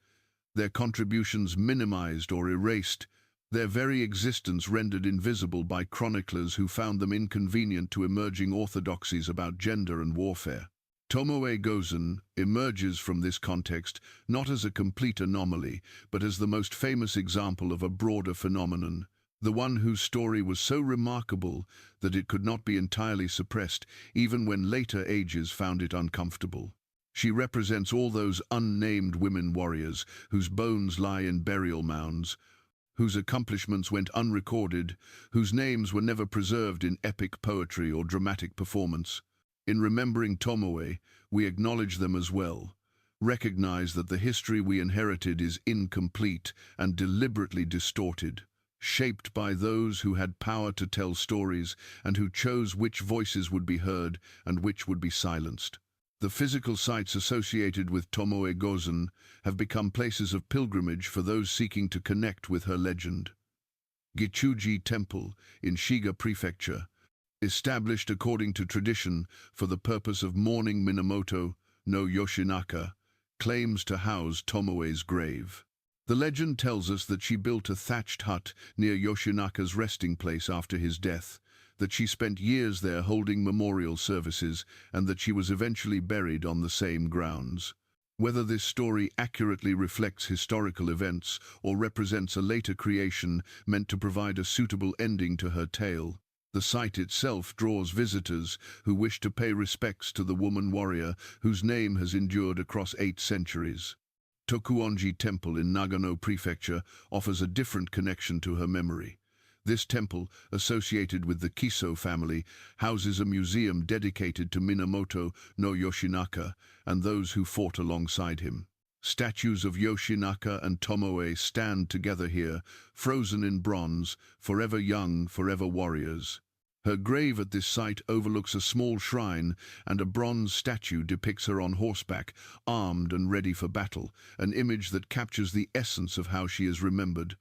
their contributions minimized or erased, their very existence rendered invisible by chroniclers who found them inconvenient to emerging orthodoxies about gender and warfare. Tomoe Gozen emerges from this context not as a complete anomaly, but as the most famous example of a broader phenomenon, the one whose story was so remarkable that it could not be entirely suppressed, even when later ages found it uncomfortable. She represents all those unnamed women warriors whose bones lie in burial mounds, whose accomplishments went unrecorded, whose names were never preserved in epic poetry or dramatic performance. In remembering Tomoe, we acknowledge them as well, recognize that the history we inherited is incomplete and deliberately distorted, shaped by those who had power to tell stories and who chose which voices would be heard and which would be silenced. The physical sites associated with Tomoe Gozen have become places of pilgrimage for those seeking to connect with her legend. Gichuji Temple in Shiga Prefecture, established according to tradition for the purpose of mourning Minamoto no Yoshinaka, claims to house Tomoe's grave. The legend tells us that she built a thatched hut near Yoshinaka's resting place after his death, that she spent years there holding memorial services, and that she was eventually buried on the same grounds. Whether this story accurately reflects historical events or represents a later creation meant to provide a suitable ending to her tale, the site itself draws visitors who wish to pay respects to the woman warrior whose name has endured across 8 centuries. Tokuonji Temple in Nagano Prefecture offers a different connection to her memory. This temple, associated with the Kiso family, houses a museum dedicated to Minamoto no Yoshinaka and those who fought alongside him. Statues of Yoshinaka and Tomoe stand together here, frozen in bronze, forever young, forever warriors. Her grave at this site overlooks a small shrine, and a bronze statue depicts her on horseback, armed and ready for battle, an image that captures the essence of how she is remembered,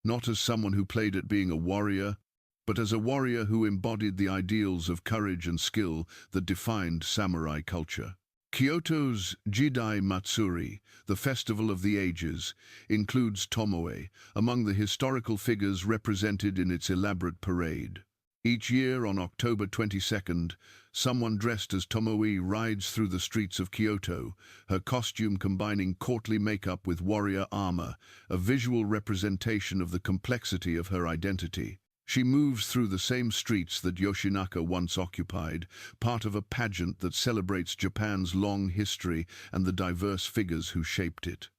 not as someone who played at being a warrior, but as a warrior who embodied the ideals of courage and skill that defined samurai culture. Kyoto's Jidai Matsuri, the Festival of the Ages, includes Tomoe among the historical figures represented in its elaborate parade. Each year on October 22nd, someone dressed as Tomoe rides through the streets of Kyoto, her costume combining courtly makeup with warrior armor, a visual representation of the complexity of her identity. She moves through the same streets that Yoshinaka once occupied, part of a pageant that celebrates Japan's long history and the diverse figures who shaped it.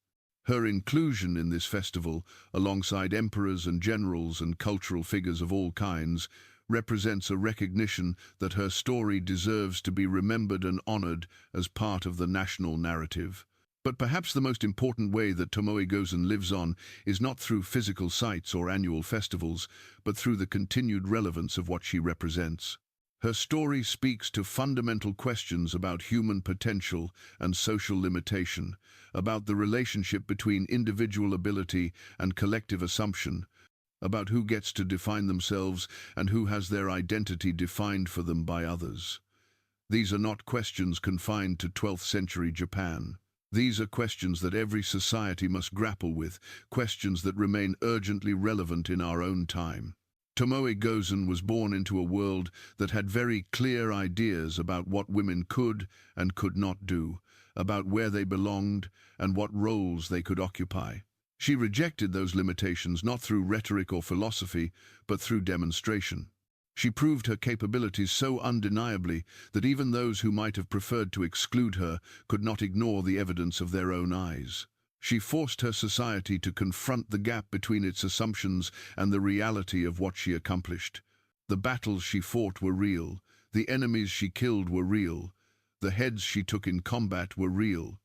Her inclusion in this festival, alongside emperors and generals and cultural figures of all kinds, represents a recognition that her story deserves to be remembered and honored as part of the national narrative. But perhaps the most important way that Tomoe Gozen lives on is not through physical sites or annual festivals, but through the continued relevance of what she represents. Her story speaks to fundamental questions about human potential and social limitation, about the relationship between individual ability and collective assumption, about who gets to define themselves and who has their identity defined for them by others. These are not questions confined to 12th century Japan. These are questions that every society must grapple with, questions that remain urgently relevant in our own time. Tomoe Gozen was born into a world that had very clear ideas about what women could and could not do, about where they belonged and what roles they could occupy. She rejected those limitations not through rhetoric or philosophy, but through demonstration. She proved her capabilities so undeniably that even those who might have preferred to exclude her could not ignore the evidence of their own eyes. She forced her society to confront the gap between its assumptions and the reality of what she accomplished. The battles she fought were real, the enemies she killed were real, the heads she took in combat were real.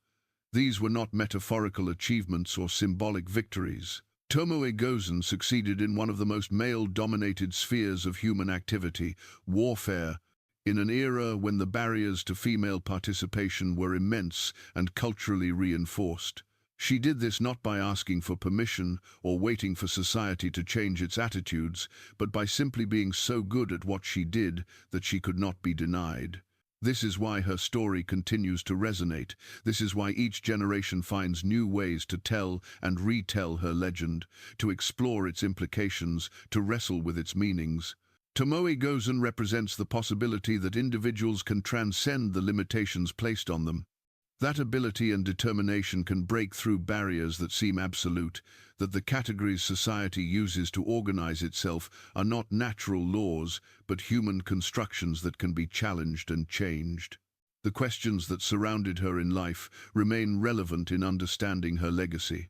These were not metaphorical achievements or symbolic victories. Tomoe Gozen succeeded in one of the most male-dominated spheres of human activity, warfare, in an era when the barriers to female participation were immense and culturally reinforced. She did this not by asking for permission or waiting for society to change its attitudes, but by simply being so good at what she did that she could not be denied. This is why her story continues to resonate. This is why each generation finds new ways to tell and retell her legend, to explore its implications, to wrestle with its meanings. Tomoe Gozen represents the possibility that individuals can transcend the limitations placed on them. That ability and determination can break through barriers that seem absolute, that the categories society uses to organize itself are not natural laws, but human constructions that can be challenged and changed. The questions that surrounded her in life remain relevant in understanding her legacy.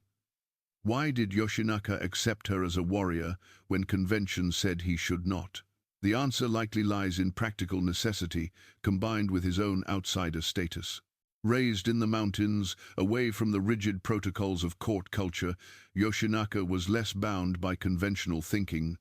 Why did Yoshinaka accept her as a warrior when convention said he should not? The answer likely lies in practical necessity, combined with his own outsider status. Raised in the mountains, away from the rigid protocols of court culture, Yoshinaka was less bound by conventional thinking.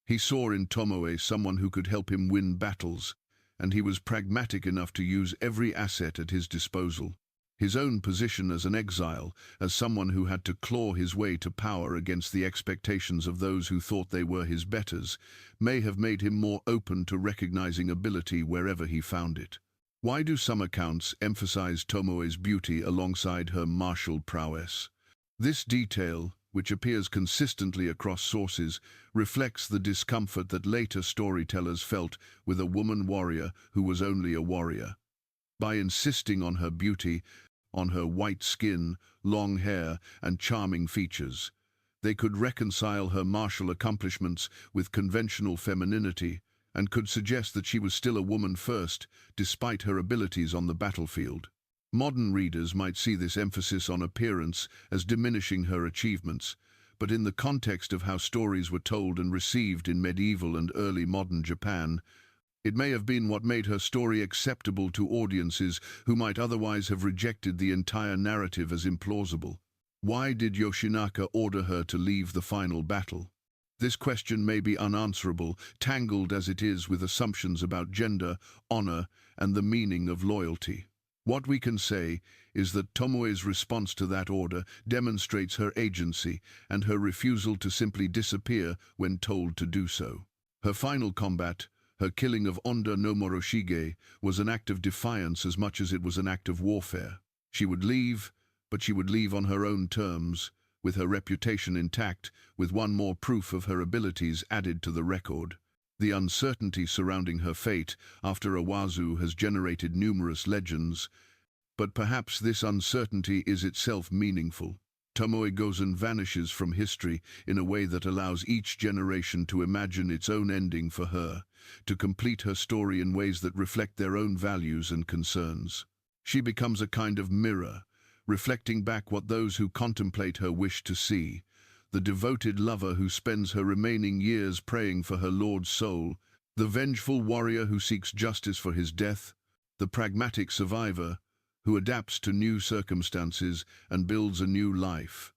He saw in Tomoe someone who could help him win battles, and he was pragmatic enough to use every asset at his disposal. His own position as an exile, as someone who had to claw his way to power against the expectations of those who thought they were his betters, may have made him more open to recognizing ability wherever he found it. Why do some accounts emphasize Tomoe's beauty alongside her martial prowess? This detail, which appears consistently across sources, reflects the discomfort that later storytellers felt with a woman warrior who was only a warrior. By insisting on her beauty, on her white skin, long hair, and charming features, they could reconcile her martial accomplishments with conventional femininity, and could suggest that she was still a woman first, despite her abilities on the battlefield. Modern readers might see this emphasis on appearance as diminishing her achievements, but in the context of how stories were told and received in medieval and early modern Japan, it may have been what made her story acceptable to audiences who might otherwise have rejected the entire narrative as implausible. Why did Yoshinaka order her to leave the final battle? This question may be unanswerable, tangled as it is with assumptions about gender, honor, and the meaning of loyalty. What we can say is that Tomoe's response to that order demonstrates her agency and her refusal to simply disappear when told to do so. Her final combat, her killing of Onda no Moroshige, was an act of defiance as much as it was an act of warfare. She would leave, but she would leave on her own terms, with her reputation intact, with one more proof of her abilities added to the record. The uncertainty surrounding her fate after Owazu has generated numerous legends, but perhaps this uncertainty is itself meaningful. Tomoe Gozen vanishes from history in a way that allows each generation to imagine its own ending for her, to complete her story in ways that reflect their own values and concerns. She becomes a kind of mirror, reflecting back what those who contemplate her wish to see, the devoted lover who spends her remaining years praying for her lord's soul, the vengeful warrior who seeks justice for his death, the pragmatic survivor who adapts to new circumstances and builds a new life.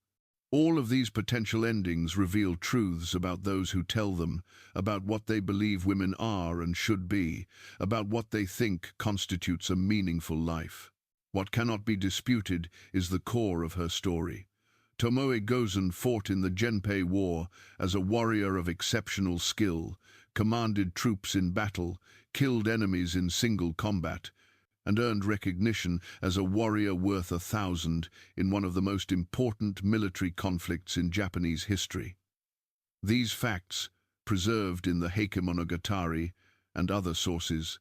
All of these potential endings reveal truths about those who tell them, about what they believe women are and should be, about what they think constitutes a meaningful life. What cannot be disputed is the core of her story. Tomoe Gozen fought in the Genpei War as a warrior of exceptional skill, commanded troops in battle, killed enemies in single combat, and earned recognition as a warrior worth 1,000 in one of the most important military conflicts in Japanese history. These facts, preserved in the Heike Monogatari and other sources,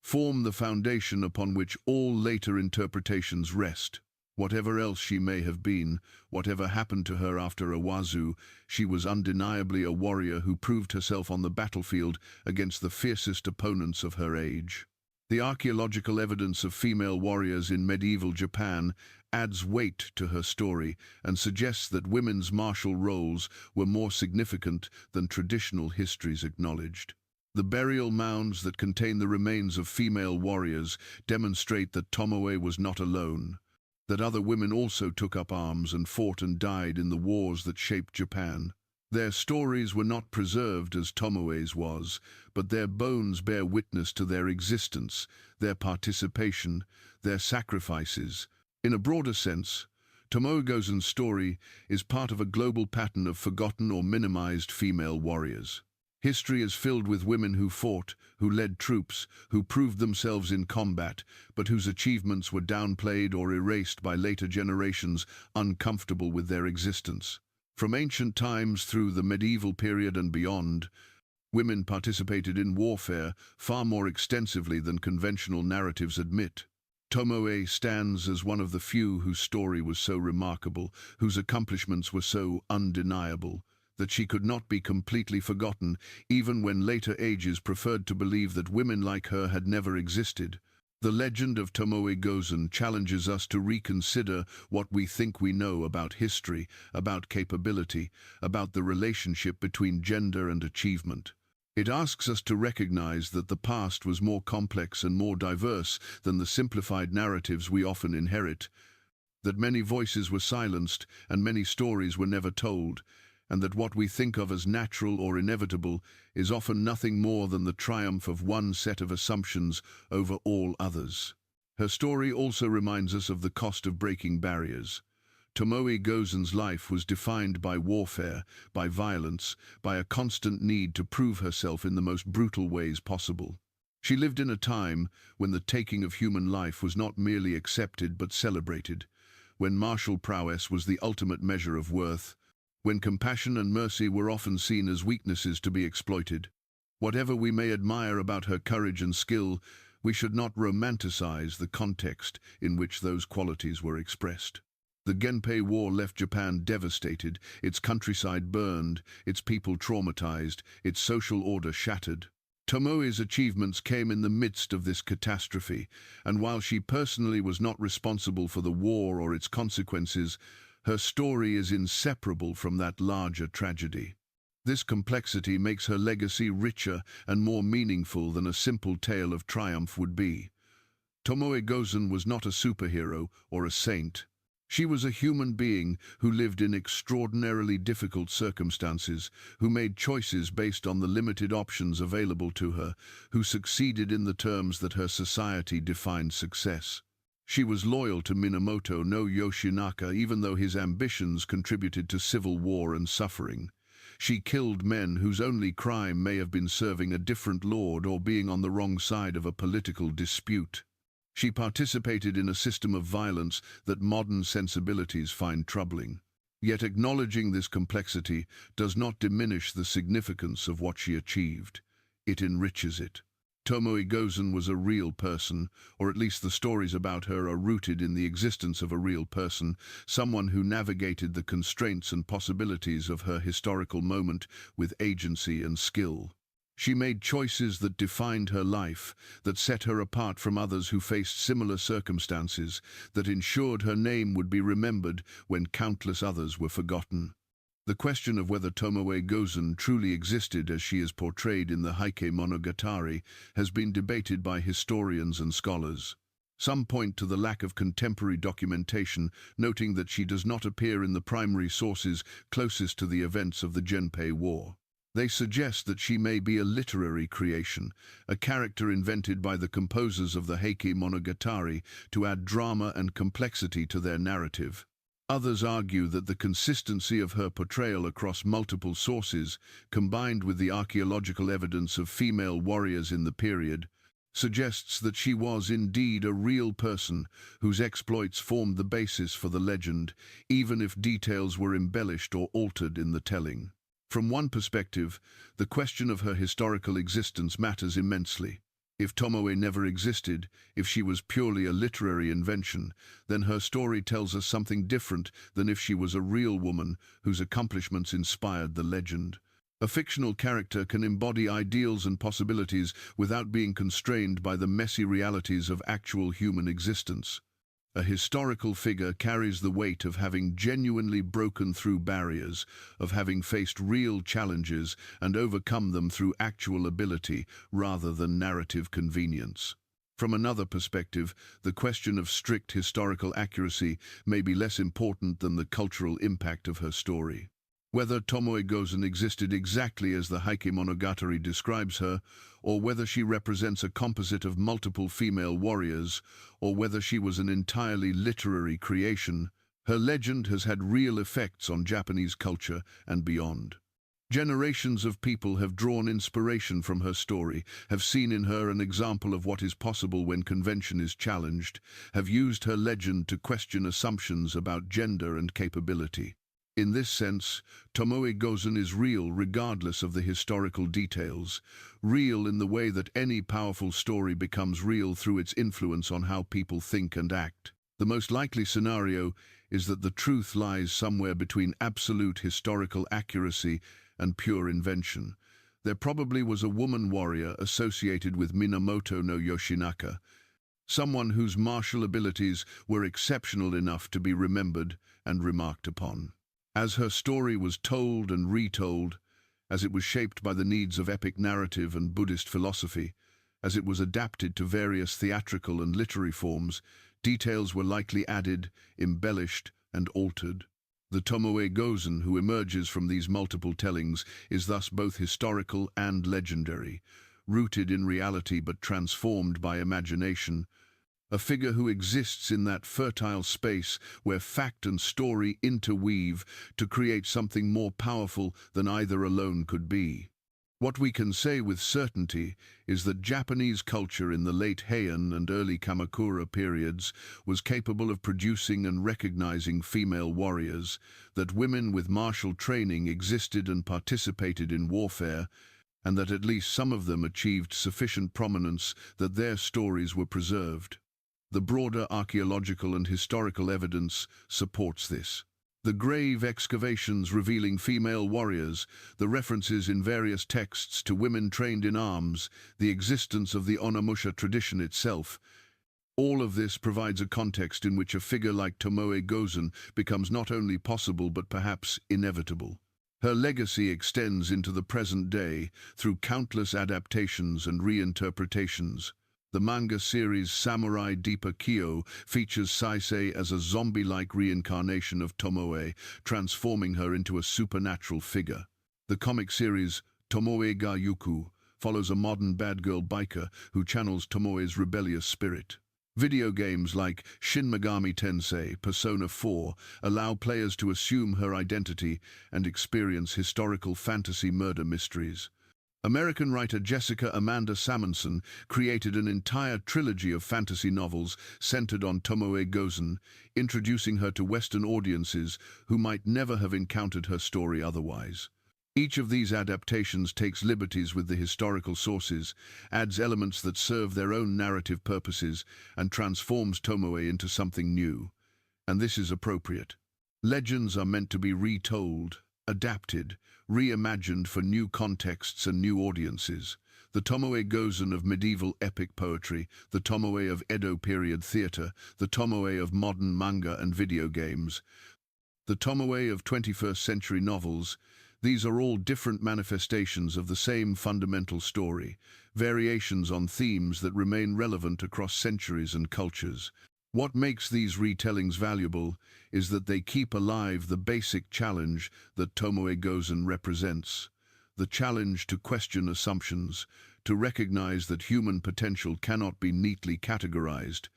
form the foundation upon which all later interpretations rest. Whatever else she may have been, whatever happened to her after Owazu, she was undeniably a warrior who proved herself on the battlefield against the fiercest opponents of her age. The archaeological evidence of female warriors in medieval Japan adds weight to her story and suggests that women's martial roles were more significant than traditional histories acknowledged. The burial mounds that contain the remains of female warriors demonstrate that Tomoe was not alone, that other women also took up arms and fought and died in the wars that shaped Japan. Their stories were not preserved as Tomoe's was, but their bones bear witness to their existence, their participation, their sacrifices. In a broader sense, Tomoe Gozen's story is part of a global pattern of forgotten or minimized female warriors. History is filled with women who fought, who led troops, who proved themselves in combat, but whose achievements were downplayed or erased by later generations uncomfortable with their existence. From ancient times through the medieval period and beyond, women participated in warfare far more extensively than conventional narratives admit. Tomoe stands as one of the few whose story was so remarkable, whose accomplishments were so undeniable, that she could not be completely forgotten, even when later ages preferred to believe that women like her had never existed. The legend of Tomoe Gozen challenges us to reconsider what we think we know about history, about capability, about the relationship between gender and achievement. It asks us to recognize that the past was more complex and more diverse than the simplified narratives we often inherit, that many voices were silenced and many stories were never told, and that what we think of as natural or inevitable is often nothing more than the triumph of one set of assumptions over all others. Her story also reminds us of the cost of breaking barriers. Tomoe Gozen's life was defined by warfare, by violence, by a constant need to prove herself in the most brutal ways possible. She lived in a time when the taking of human life was not merely accepted but celebrated, when martial prowess was the ultimate measure of worth, when compassion and mercy were often seen as weaknesses to be exploited. Whatever we may admire about her courage and skill, we should not romanticize the context in which those qualities were expressed. The Genpei War left Japan devastated, its countryside burned, its people traumatized, its social order shattered. Tomoe's achievements came in the midst of this catastrophe, and while she personally was not responsible for the war or its consequences, her story is inseparable from that larger tragedy. This complexity makes her legacy richer and more meaningful than a simple tale of triumph would be. Tomoe Gozen was not a superhero or a saint. She was a human being who lived in extraordinarily difficult circumstances, who made choices based on the limited options available to her, who succeeded in the terms that her society defined success. She was loyal to Minamoto no Yoshinaka even though his ambitions contributed to civil war and suffering. She killed men whose only crime may have been serving a different lord or being on the wrong side of a political dispute. She participated in a system of violence that modern sensibilities find troubling. Yet acknowledging this complexity does not diminish the significance of what she achieved. It enriches it. Tomoe Gozen was a real person, or at least the stories about her are rooted in the existence of a real person, someone who navigated the constraints and possibilities of her historical moment with agency and skill. She made choices that defined her life, that set her apart from others who faced similar circumstances, that ensured her name would be remembered when countless others were forgotten. The question of whether Tomoe Gozen truly existed as she is portrayed in the Heike Monogatari has been debated by historians and scholars. Some point to the lack of contemporary documentation, noting that she does not appear in the primary sources closest to the events of the Genpei War. They suggest that she may be a literary creation, a character invented by the composers of the Heike Monogatari to add drama and complexity to their narrative. Others argue that the consistency of her portrayal across multiple sources, combined with the archaeological evidence of female warriors in the period, suggests that she was indeed a real person whose exploits formed the basis for the legend, even if details were embellished or altered in the telling. From one perspective, the question of her historical existence matters immensely. If Tomoe never existed, if she was purely a literary invention, then her story tells us something different than if she was a real woman whose accomplishments inspired the legend. A fictional character can embody ideals and possibilities without being constrained by the messy realities of actual human existence. A historical figure carries the weight of having genuinely broken through barriers, of having faced real challenges and overcome them through actual ability rather than narrative convenience. From another perspective, the question of strict historical accuracy may be less important than the cultural impact of her story. Whether Tomoe Gozen existed exactly as the Heike Monogatari describes her, or whether she represents a composite of multiple female warriors, or whether she was an entirely literary creation, her legend has had real effects on Japanese culture and beyond. Generations of people have drawn inspiration from her story, have seen in her an example of what is possible when convention is challenged, have used her legend to question assumptions about gender and capability. In this sense, Tomoe Gozen is real regardless of the historical details, real in the way that any powerful story becomes real through its influence on how people think and act. The most likely scenario is that the truth lies somewhere between absolute historical accuracy and pure invention. There probably was a woman warrior associated with Minamoto no Yoshinaka, someone whose martial abilities were exceptional enough to be remembered and remarked upon. As her story was told and retold, as it was shaped by the needs of epic narrative and Buddhist philosophy, as it was adapted to various theatrical and literary forms, details were likely added, embellished, and altered. The Tomoe Gozen who emerges from these multiple tellings is thus both historical and legendary, rooted in reality but transformed by imagination, a figure who exists in that fertile space where fact and story interweave to create something more powerful than either alone could be. What we can say with certainty is that Japanese culture in the late Heian and early Kamakura periods was capable of producing and recognizing female warriors, that women with martial training existed and participated in warfare, and that at least some of them achieved sufficient prominence that their stories were preserved. The broader archaeological and historical evidence supports this. The grave excavations revealing female warriors, the references in various texts to women trained in arms, the existence of the Onimusha tradition itself, all of this provides a context in which a figure like Tomoe Gozen becomes not only possible but perhaps inevitable. Her legacy extends into the present day through countless adaptations and reinterpretations. The manga series Samurai Deepa Kyo features Saisei as a zombie-like reincarnation of Tomoe, transforming her into a supernatural figure. The comic series Tomoe ga Yuku follows a modern bad girl biker who channels Tomoe's rebellious spirit. Video games like Shin Megami Tensei Persona 4 allow players to assume her identity and experience historical fantasy murder mysteries. American writer Jessica Amanda Salmonson created an entire trilogy of fantasy novels centered on Tomoe Gozen, introducing her to Western audiences who might never have encountered her story otherwise. Each of these adaptations takes liberties with the historical sources, adds elements that serve their own narrative purposes, and transforms Tomoe into something new. And this is appropriate. Legends are meant to be retold, adapted, reimagined for new contexts and new audiences. The Tomoe Gozen of medieval epic poetry, the Tomoe of Edo period theater, the Tomoe of modern manga and video games, the Tomoe of 21st century novels, these are all different manifestations of the same fundamental story, variations on themes that remain relevant across centuries and cultures. What makes these retellings valuable is that they keep alive the basic challenge that Tomoe Gozen represents, the challenge to question assumptions, to recognize that human potential cannot be neatly categorized,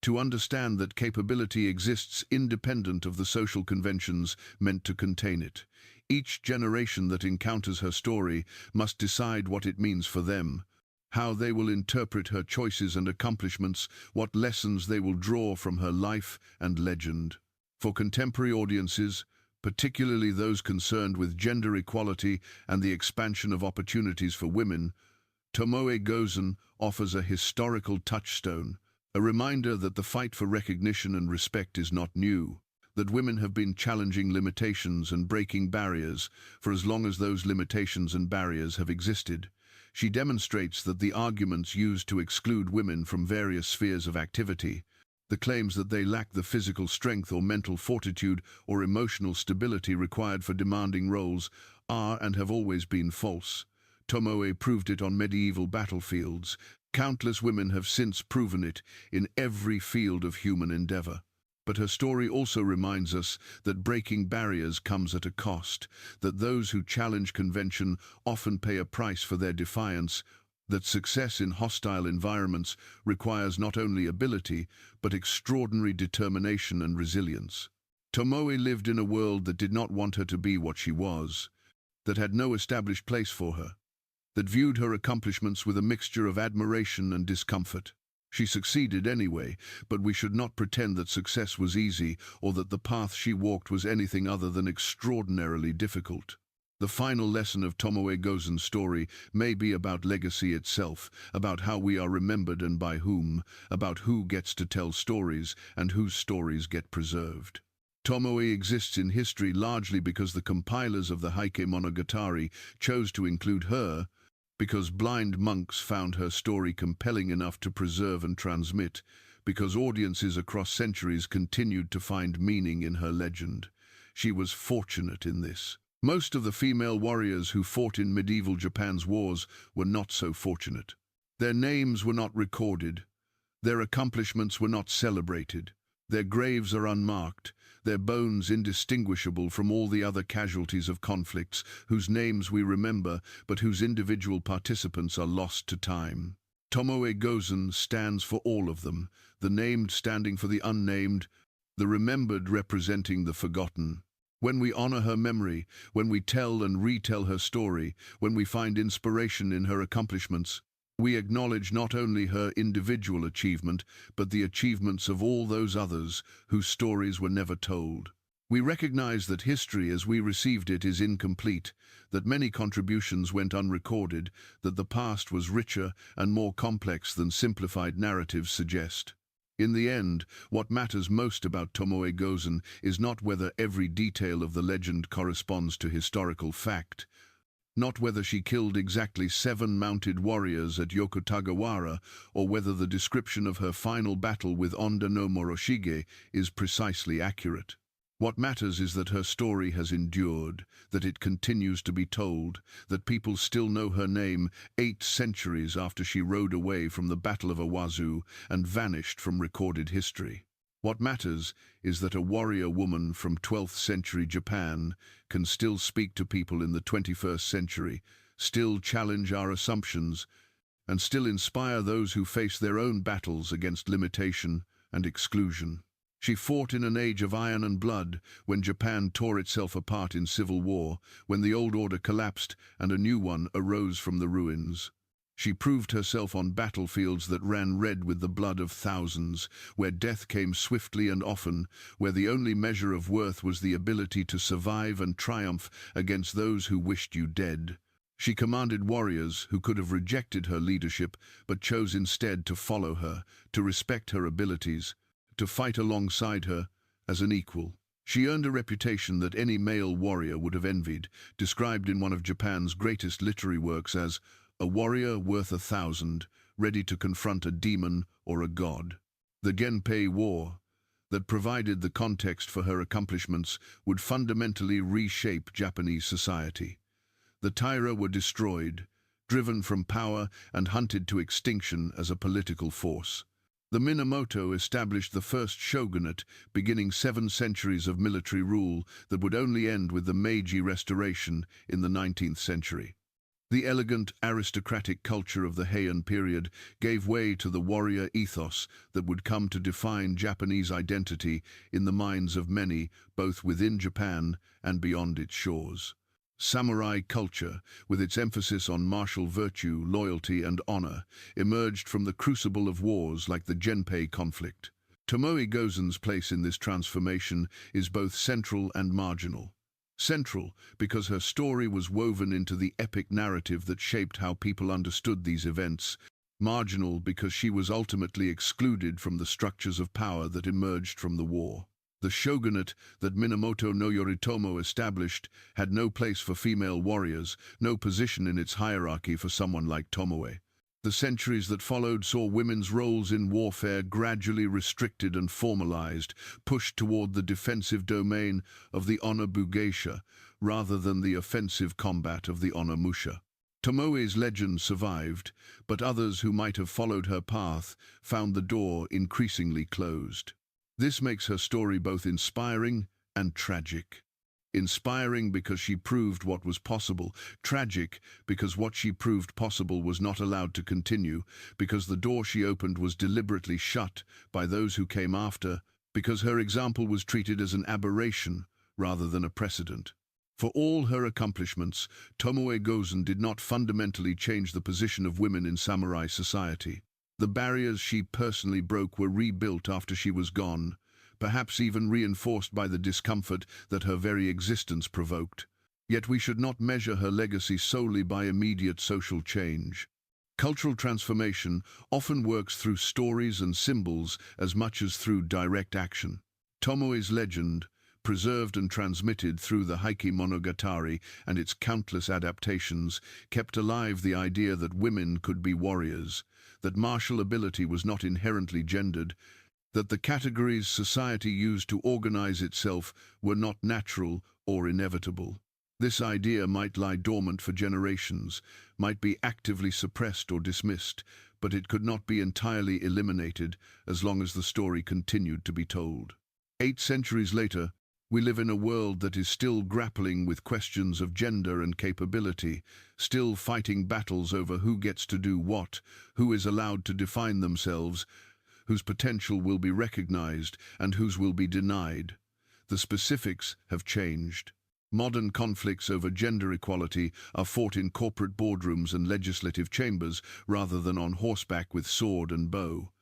to understand that capability exists independent of the social conventions meant to contain it. Each generation that encounters her story must decide what it means for them, how they will interpret her choices and accomplishments, what lessons they will draw from her life and legend. For contemporary audiences, particularly those concerned with gender equality and the expansion of opportunities for women, Tomoe Gozen offers a historical touchstone, a reminder that the fight for recognition and respect is not new, that women have been challenging limitations and breaking barriers for as long as those limitations and barriers have existed. She demonstrates that the arguments used to exclude women from various spheres of activity, the claims that they lack the physical strength or mental fortitude or emotional stability required for demanding roles, are and have always been false. Tomoe proved it on medieval battlefields. Countless women have since proven it in every field of human endeavor. But her story also reminds us that breaking barriers comes at a cost, that those who challenge convention often pay a price for their defiance, that success in hostile environments requires not only ability, but extraordinary determination and resilience. Tomoe lived in a world that did not want her to be what she was, that had no established place for her, that viewed her accomplishments with a mixture of admiration and discomfort. She succeeded anyway, but we should not pretend that success was easy or that the path she walked was anything other than extraordinarily difficult. The final lesson of Tomoe Gozen's story may be about legacy itself, about how we are remembered and by whom, about who gets to tell stories and whose stories get preserved. Tomoe exists in history largely because the compilers of the Heike Monogatari chose to include her, because blind monks found her story compelling enough to preserve and transmit, because audiences across centuries continued to find meaning in her legend. She was fortunate in this. Most of the female warriors who fought in medieval Japan's wars were not so fortunate. Their names were not recorded. Their accomplishments were not celebrated. Their graves are unmarked, their bones indistinguishable from all the other casualties of conflicts, whose names we remember, but whose individual participants are lost to time. Tomoe Gozen stands for all of them, the named standing for the unnamed, the remembered representing the forgotten. When we honor her memory, when we tell and retell her story, when we find inspiration in her accomplishments, we acknowledge not only her individual achievement, but the achievements of all those others whose stories were never told. We recognize that history as we received it is incomplete, that many contributions went unrecorded, that the past was richer and more complex than simplified narratives suggest. In the end, what matters most about Tomoe Gozen is not whether every detail of the legend corresponds to historical fact, not whether she killed exactly 7 mounted warriors at Yokotagawara, or whether the description of her final battle with Onda no Moroshige is precisely accurate. What matters is that her story has endured, that it continues to be told, that people still know her name 8 centuries after she rode away from the Battle of Awazu and vanished from recorded history. What matters is that a warrior woman from 12th century Japan can still speak to people in the 21st century, still challenge our assumptions, and still inspire those who face their own battles against limitation and exclusion. She fought in an age of iron and blood, when Japan tore itself apart in civil war, when the old order collapsed and a new one arose from the ruins. She proved herself on battlefields that ran red with the blood of thousands, where death came swiftly and often, where the only measure of worth was the ability to survive and triumph against those who wished you dead. She commanded warriors who could have rejected her leadership, but chose instead to follow her, to respect her abilities, to fight alongside her as an equal. She earned a reputation that any male warrior would have envied, described in one of Japan's greatest literary works as a warrior worth 1,000, ready to confront a demon or a god. The Genpei War, that provided the context for her accomplishments, would fundamentally reshape Japanese society. The Taira were destroyed, driven from power and hunted to extinction as a political force. The Minamoto established the first shogunate, beginning 7 centuries of military rule that would only end with the Meiji Restoration in the 19th century. The elegant, aristocratic culture of the Heian period gave way to the warrior ethos that would come to define Japanese identity in the minds of many, both within Japan and beyond its shores. Samurai culture, with its emphasis on martial virtue, loyalty, and honor, emerged from the crucible of wars like the Genpei conflict. Tomoe Gozen's place in this transformation is both central and marginal. Central, because her story was woven into the epic narrative that shaped how people understood these events. Marginal, because she was ultimately excluded from the structures of power that emerged from the war. The shogunate that Minamoto no Yoritomo established had no place for female warriors, no position in its hierarchy for someone like Tomoe. The centuries that followed saw women's roles in warfare gradually restricted and formalized, pushed toward the defensive domain of the honor bugeisha, rather than the offensive combat of the honor musha. Tomoe's legend survived, but others who might have followed her path found the door increasingly closed. This makes her story both inspiring and tragic. Inspiring because she proved what was possible, tragic because what she proved possible was not allowed to continue, because the door she opened was deliberately shut by those who came after, because her example was treated as an aberration rather than a precedent. For all her accomplishments, Tomoe Gozen did not fundamentally change the position of women in samurai society. The barriers she personally broke were rebuilt after she was gone, perhaps even reinforced by the discomfort that her very existence provoked. Yet we should not measure her legacy solely by immediate social change. Cultural transformation often works through stories and symbols as much as through direct action. Tomoe's legend, preserved and transmitted through the Heike Monogatari and its countless adaptations, kept alive the idea that women could be warriors, that martial ability was not inherently gendered, that the categories society used to organize itself were not natural or inevitable. This idea might lie dormant for generations, might be actively suppressed or dismissed, but it could not be entirely eliminated as long as the story continued to be told. 8 centuries later, we live in a world that is still grappling with questions of gender and capability, still fighting battles over who gets to do what, who is allowed to define themselves, whose potential will be recognized and whose will be denied. The specifics have changed. Modern conflicts over gender equality are fought in corporate boardrooms and legislative chambers rather than on horseback with sword and bow.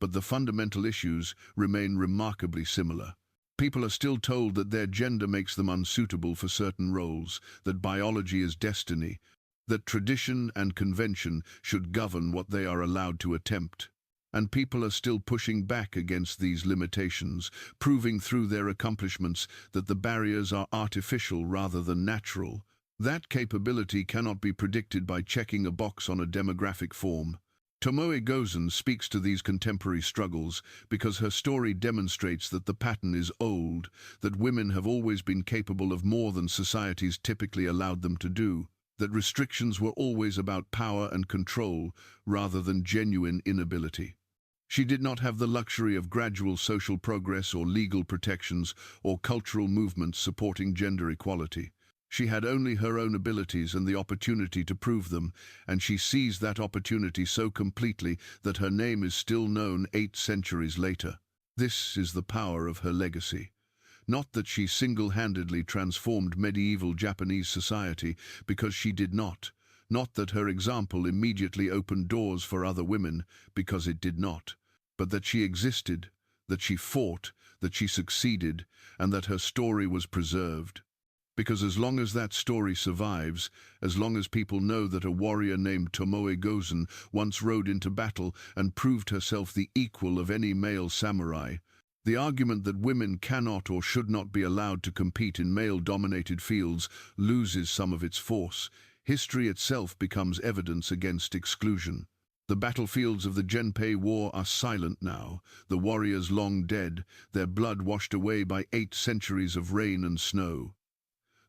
But the fundamental issues remain remarkably similar. People are still told that their gender makes them unsuitable for certain roles, that biology is destiny, that tradition and convention should govern what they are allowed to attempt. And people are still pushing back against these limitations, proving through their accomplishments that the barriers are artificial rather than natural. That capability cannot be predicted by checking a box on a demographic form. Tomoe Gozen speaks to these contemporary struggles because her story demonstrates that the pattern is old, that women have always been capable of more than societies typically allowed them to do, that restrictions were always about power and control rather than genuine inability. She did not have the luxury of gradual social progress or legal protections or cultural movements supporting gender equality. She had only her own abilities and the opportunity to prove them, and she seized that opportunity so completely that her name is still known 8 centuries later. This is the power of her legacy. Not that she single-handedly transformed medieval Japanese society, because she did not. Not that her example immediately opened doors for other women, because it did not. But that she existed, that she fought, that she succeeded, and that her story was preserved. Because as long as that story survives, as long as people know that a warrior named Tomoe Gozen once rode into battle and proved herself the equal of any male samurai, the argument that women cannot or should not be allowed to compete in male-dominated fields loses some of its force. History itself becomes evidence against exclusion. The battlefields of the Genpei War are silent now, the warriors long dead, their blood washed away by 8 centuries of rain and snow.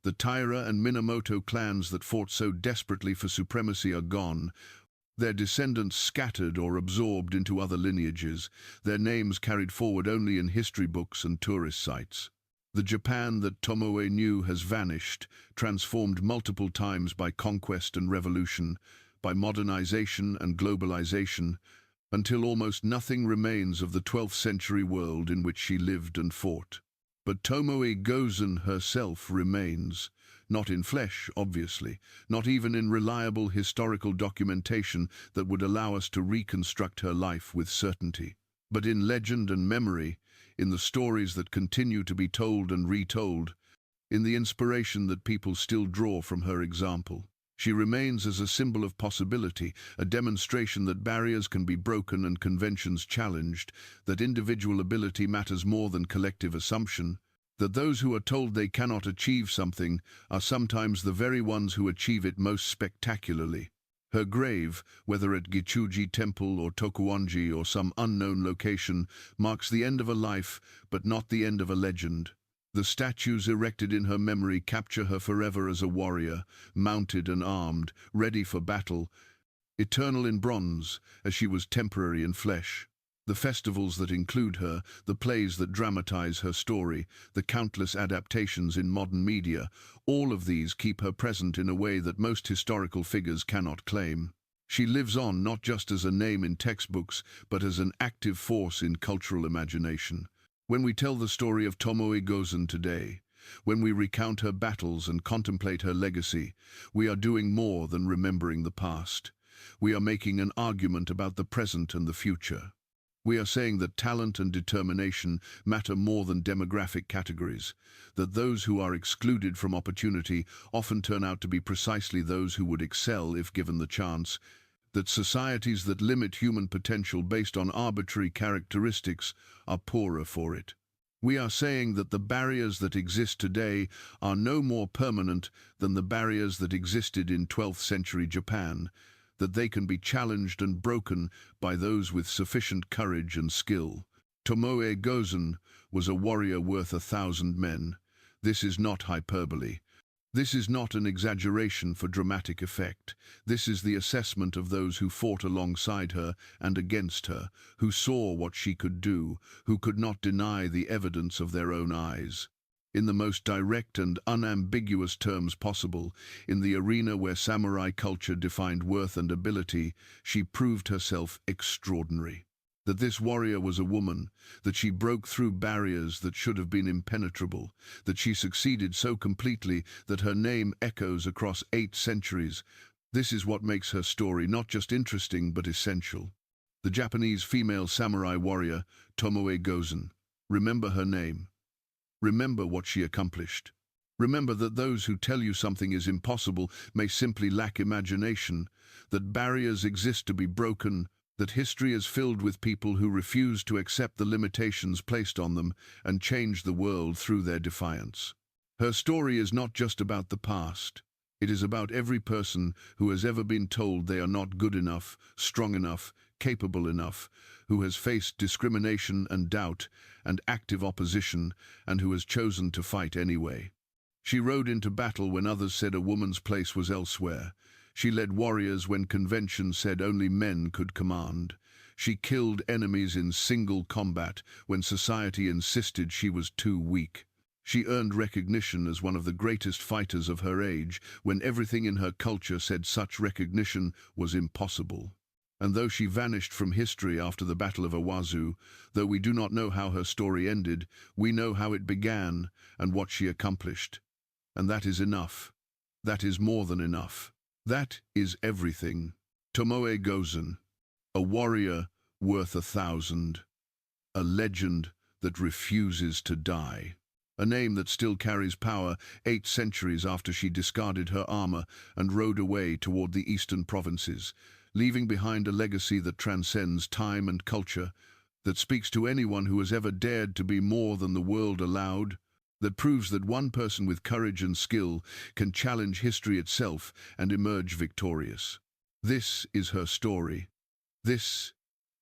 The Taira and Minamoto clans that fought so desperately for supremacy are gone, their descendants scattered or absorbed into other lineages, their names carried forward only in history books and tourist sites. The Japan that Tomoe knew has vanished, transformed multiple times by conquest and revolution, by modernization and globalization, until almost nothing remains of the 12th century world in which she lived and fought. But Tomoe Gozen herself remains, not in flesh, obviously, not even in reliable historical documentation that would allow us to reconstruct her life with certainty, but in legend and memory, in the stories that continue to be told and retold. in the inspiration that people still draw from her example. She remains as a symbol of possibility, a demonstration that barriers can be broken and conventions challenged, that individual ability matters more than collective assumption, that those who are told they cannot achieve something are sometimes the very ones who achieve it most spectacularly. Her grave, whether at Gichuji Temple or Tokuonji or some unknown location, marks the end of a life, but not the end of a legend. The statues erected in her memory capture her forever as a warrior, mounted and armed, ready for battle, eternal in bronze, as she was temporary in flesh. The festivals that include her, the plays that dramatize her story, the countless adaptations in modern media, all of these keep her present in a way that most historical figures cannot claim. She lives on not just as a name in textbooks, but as an active force in cultural imagination. When we tell the story of Tomoe Gozen today, when we recount her battles and contemplate her legacy, we are doing more than remembering the past. We are making an argument about the present and the future. We are saying that talent and determination matter more than demographic categories, that those who are excluded from opportunity often turn out to be precisely those who would excel if given the chance, that societies that limit human potential based on arbitrary characteristics are poorer for it. We are saying that the barriers that exist today are no more permanent than the barriers that existed in 12th century Japan, that they can be challenged and broken by those with sufficient courage and skill. Tomoe Gozen was a warrior worth 1,000 men. This is not hyperbole. This is not an exaggeration for dramatic effect. This is the assessment of those who fought alongside her and against her, who saw what she could do, who could not deny the evidence of their own eyes. In the most direct and unambiguous terms possible, in the arena where samurai culture defined worth and ability, she proved herself extraordinary. That this warrior was a woman, that she broke through barriers that should have been impenetrable, that she succeeded so completely that her name echoes across 8 centuries. This is what makes her story not just interesting but essential. The Japanese female samurai warrior, Tomoe Gozen. Remember her name. Remember what she accomplished. Remember that those who tell you something is impossible may simply lack imagination, that barriers exist to be broken, that history is filled with people who refuse to accept the limitations placed on them and change the world through their defiance. Her story is not just about the past. It is about every person who has ever been told they are not good enough, strong enough, capable enough, who has faced discrimination and doubt and active opposition, and who has chosen to fight anyway. She rode into battle when others said a woman's place was elsewhere. She led warriors when convention said only men could command. She killed enemies in single combat when society insisted she was too weak. She earned recognition as one of the greatest fighters of her age when everything in her culture said such recognition was impossible. And though she vanished from history after the Battle of Owazu, though we do not know how her story ended, we know how it began and what she accomplished. And that is enough. That is more than enough. That is everything. Tomoe Gozen, a warrior worth 1,000, a legend that refuses to die, a name that still carries power 8 centuries after she discarded her armor and rode away toward the eastern provinces, leaving behind a legacy that transcends time and culture, that speaks to anyone who has ever dared to be more than the world allowed, that proves that one person with courage and skill can challenge history itself and emerge victorious. This is her story. This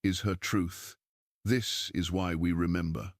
is her truth. This is why we remember.